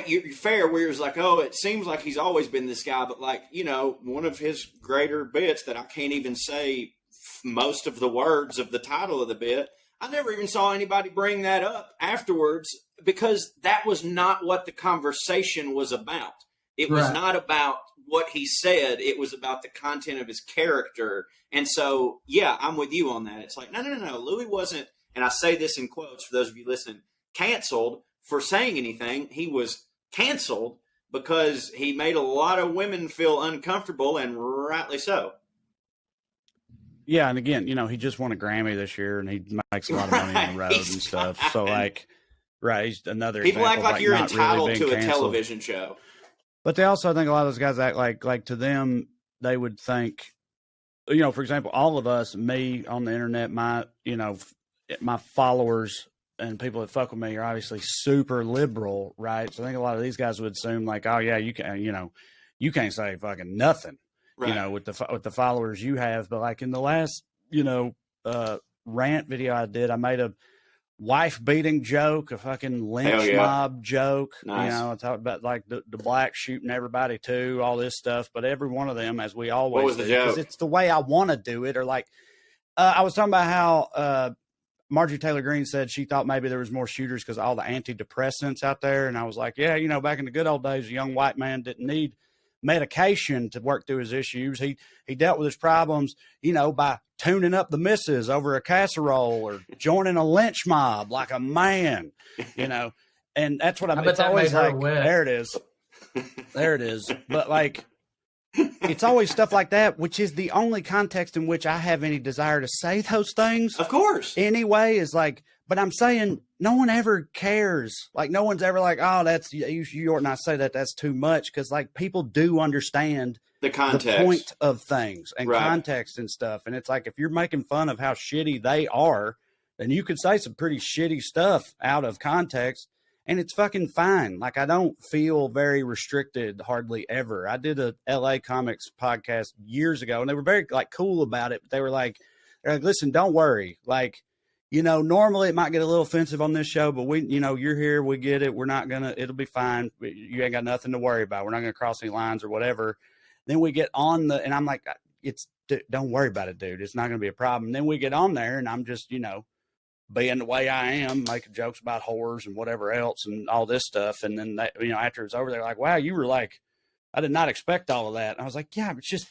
Speaker 3: you're fair, where it's like, oh, it seems like he's always been this guy, but like, one of his greater bits that I can't even say most of the words of the title of the bit. I never even saw anybody bring that up afterwards because that was not what the conversation was about. It was not about what he said. It was about the content of his character. And so, yeah, I'm with you on that. It's like, no. Louis wasn't, and I say this in quotes for those of you listening, canceled for saying anything. He was canceled because he made a lot of women feel uncomfortable, and rightly so.
Speaker 4: Yeah, and again, he just won a Grammy this year, and he makes a lot of money on the road and stuff. So, he's another
Speaker 3: people
Speaker 4: example
Speaker 3: act like you're entitled
Speaker 4: really
Speaker 3: to a
Speaker 4: canceled.
Speaker 3: television show.
Speaker 4: But they also, I think a lot of those guys act like to them, they would think, for example, all of us, me on the internet, my followers and people that fuck with me are obviously super liberal, right? So I think a lot of these guys would assume like, oh yeah, you can't say fucking nothing.
Speaker 3: Right.
Speaker 4: With the followers you have. But like in the last, rant video I did, I made a wife beating joke, a fucking lynch mob joke.
Speaker 3: Nice.
Speaker 4: I talked about like the blacks shooting everybody too, all this stuff. But every one of them, as we always
Speaker 3: what was
Speaker 4: do,
Speaker 3: the joke?
Speaker 4: because it's the way I want to do it. Or like, I was talking about how Marjorie Taylor Greene said she thought maybe there was more shooters because of all the antidepressants out there. And I was like, yeah, back in the good old days, a young white man didn't need medication to work through his issues. He dealt with his problems, by tuning up the missus over a casserole or joining a lynch mob like a man, and that's what it's always like, there it is. But like, it's always stuff like that, which is the only context in which I have any desire to say those things.
Speaker 3: Of course.
Speaker 4: Anyway, is like, but I'm saying no one ever cares. Like no one's ever like, oh, that's you ought not say that. That's too much. Cause like people do understand
Speaker 3: the context,
Speaker 4: the point of things and
Speaker 3: right.
Speaker 4: context and stuff. And it's like, if you're making fun of how shitty they are, then you could say some pretty shitty stuff out of context and it's fucking fine. Like I don't feel very restricted hardly ever. I did a LA Comics podcast years ago and they were very like cool about it. But they're like, listen, don't worry. Like, normally it might get a little offensive on this show, but you're here, we get it. We're not it'll be fine. You ain't got nothing to worry about. We're not going to cross any lines or whatever. Then we get on and I'm like, don't worry about it, dude. It's not going to be a problem. Then we get on there and I'm just, being the way I am, making jokes about whores and whatever else and all this stuff. And then, after it's over, they're like, wow, you were like, I did not expect all of that. And I was like, yeah, it's just,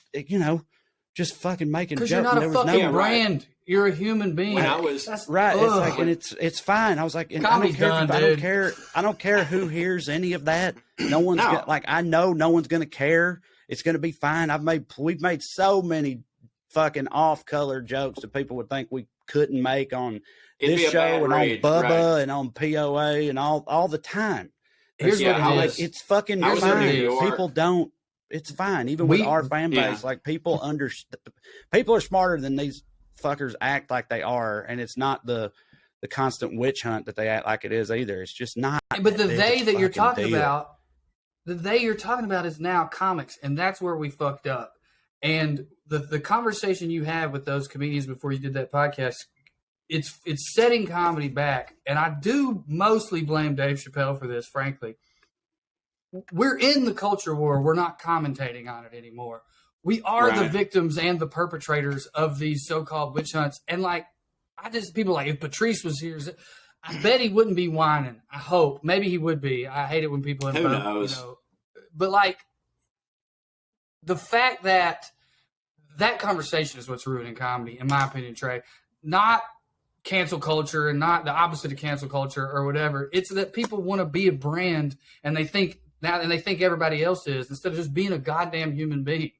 Speaker 4: just fucking making jokes.
Speaker 5: Because you're not a fucking brand. Right. You're a human being.
Speaker 3: When I was
Speaker 4: right. It's like, and it's fine. I was like, and I don't care who hears any of that. No one's I know no one's going to care. It's going to be fine. We've made so many fucking off-color jokes that people would think we couldn't make on this show and on Bubba and on POA and all the time.
Speaker 5: Here's what it is.
Speaker 4: It's fucking fine. People don't. It's fine. Even with our fan base, like people are smarter than these fuckers act like they are, and it's not the constant witch hunt that they act like it is either. It's just not.
Speaker 5: But the they that you're talking about. The they you're talking about is now comics, and that's where we fucked up. And the conversation you had with those comedians before you did that podcast, it's setting comedy back. And I do mostly blame Dave Chappelle for this, frankly. We're in the culture war. We're not commentating on it anymore. We are the victims and the perpetrators of these so-called witch hunts. And people like, if Patrice was here, I bet he wouldn't be whining. I hope. Maybe he would be. I hate it when people
Speaker 3: Who knows?
Speaker 5: But like the fact that conversation is what's ruining comedy, in my opinion, Trey. Not cancel culture and not the opposite of cancel culture or whatever. It's that people want to be a brand and they think everybody else is instead of just being a goddamn human being.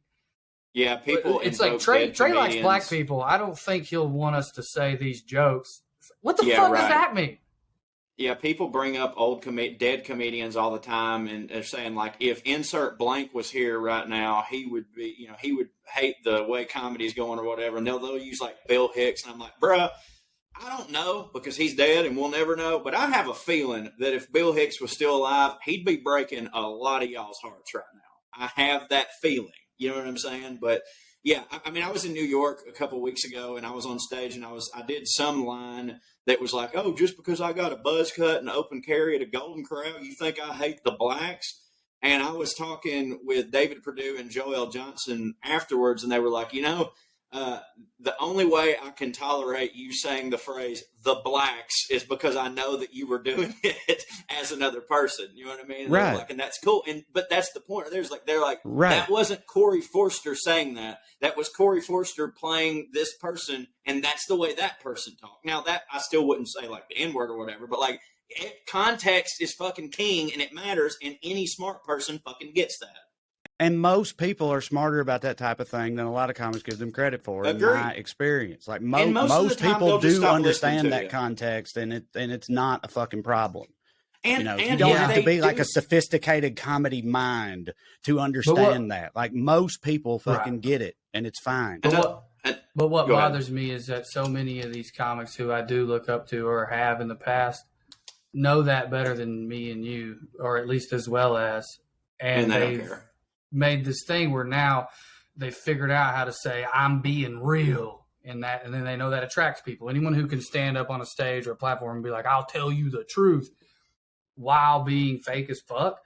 Speaker 3: Yeah, people.
Speaker 5: It's like Trey likes black people. I don't think he'll want us to say these jokes. What the fuck does that mean?
Speaker 3: Yeah, people bring up old dead comedians all the time, and they're saying like, if insert blank was here right now, he would be, he would hate the way comedy's going or whatever. And they'll use like Bill Hicks, and I'm like, bruh, I don't know because he's dead and we'll never know. But I have a feeling that if Bill Hicks was still alive, he'd be breaking a lot of y'all's hearts right now. I have that feeling. You know what I'm saying? But yeah, I mean, I was in New York a couple of weeks ago, and I was on stage, and I did some line that was like, oh, just because I got a buzz cut and open carry at a Golden Corral, you think I hate the blacks? And I was talking with David Perdue and Joel Johnson afterwards, and they were like, the only way I can tolerate you saying the phrase "the blacks" is because I know that you were doing it as another person. You know what I mean?
Speaker 4: Right.
Speaker 3: Like, and that's cool. But that's the point. They're like,
Speaker 4: Right.
Speaker 3: That wasn't Corey Forster saying that. That was Corey Forster playing this person, and that's the way that person talked. Now, that I still wouldn't say like the N-word or whatever, but like context is fucking king, and it matters, and any smart person fucking gets that.
Speaker 4: And most people are smarter about that type of thing than a lot of comics give them credit for. In my experience, like most people do understand that context, and it's not a fucking problem. And you don't have to be like a sophisticated comedy mind to understand that. Like most people fucking get it, and it's fine.
Speaker 5: But what bothers me is that so many of these comics who I do look up to or have in the past know that better than me and you, or at least as well as, and they've made this thing where now they've figured out how to say I'm being real in that, and then they know that attracts people. Anyone who can stand up on a stage or a platform and be like, I'll tell you the truth while being fake as fuck.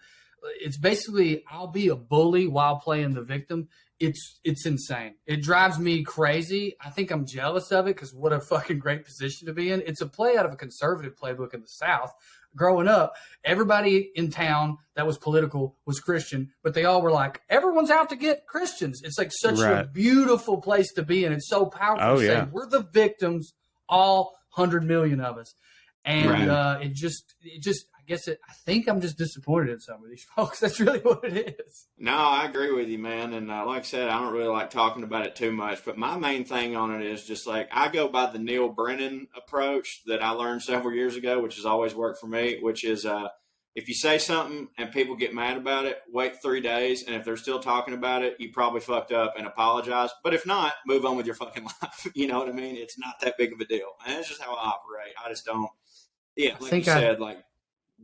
Speaker 5: It's basically I'll be a bully while playing the victim. It's insane. It drives me crazy. I think I'm jealous of it because what a fucking great position to be in. It's a play out of a conservative playbook in the South. Growing up, everybody in town that was political was Christian, but they all were like, everyone's out to get Christians. It's like such a beautiful place to be in. It's so powerful to say we're the victims, all 100 million of us. And it just I think I'm just disappointed in some of these folks. That's really what it is.
Speaker 3: No, I agree with you, man. And like I said, I don't really like talking about it too much. But my main thing on it is just like I go by the Neil Brennan approach that I learned several years ago, which has always worked for me, which is if you say something and people get mad about it, wait 3 days. And if they're still talking about it, you probably fucked up and apologize. But if not, move on with your fucking life. You know what I mean? It's not that big of a deal. And that's just how I operate. I just don't. Yeah, like you said, like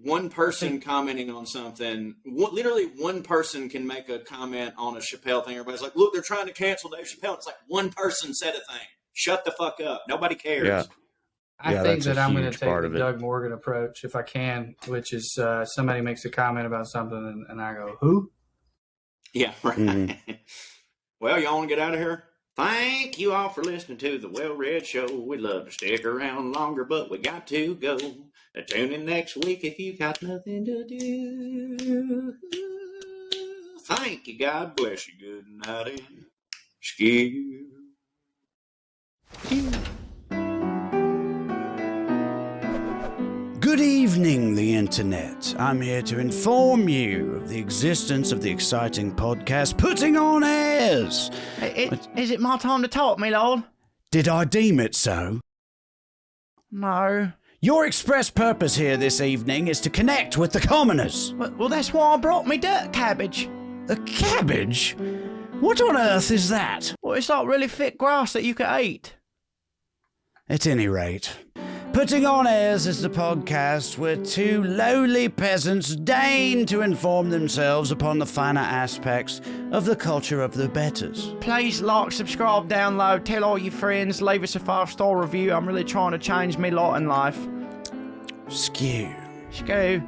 Speaker 3: one person commenting on something, literally one person can make a comment on a Chappelle thing. Everybody's like, look, they're trying to cancel Dave Chappelle. It's like one person said a thing. Shut the fuck up. Nobody cares.
Speaker 4: Yeah.
Speaker 5: I think that I'm going to take the Doug Morgan approach if I can, which is somebody makes a comment about something and I go, who?
Speaker 3: Yeah, right. Mm-hmm. Well, y'all want to get out of here? Thank you all for listening to the WellRED Show. We'd love to stick around longer, but we got to go. Tune in next week if you got nothing to do. Thank you. God bless you. Good night and skew.
Speaker 4: Good evening, the internet. I'm here to inform you of the existence of the exciting podcast Putting On Airs.
Speaker 1: Is it my time to talk, me lord?
Speaker 4: Did I deem it so?
Speaker 1: No.
Speaker 4: Your express purpose here this evening is to connect with the commoners.
Speaker 1: Well, that's why I brought me dirt cabbage.
Speaker 4: A cabbage? What on earth is that?
Speaker 1: Well, it's like really thick grass that you can eat.
Speaker 4: At any rate, Putting On Airs is the podcast where two lowly peasants deign to inform themselves upon the finer aspects of the culture of the betters.
Speaker 1: Please like, subscribe, download, tell all your friends, leave us a 5-star review. I'm really trying to change me lot in life.
Speaker 4: Skew.
Speaker 1: Skew.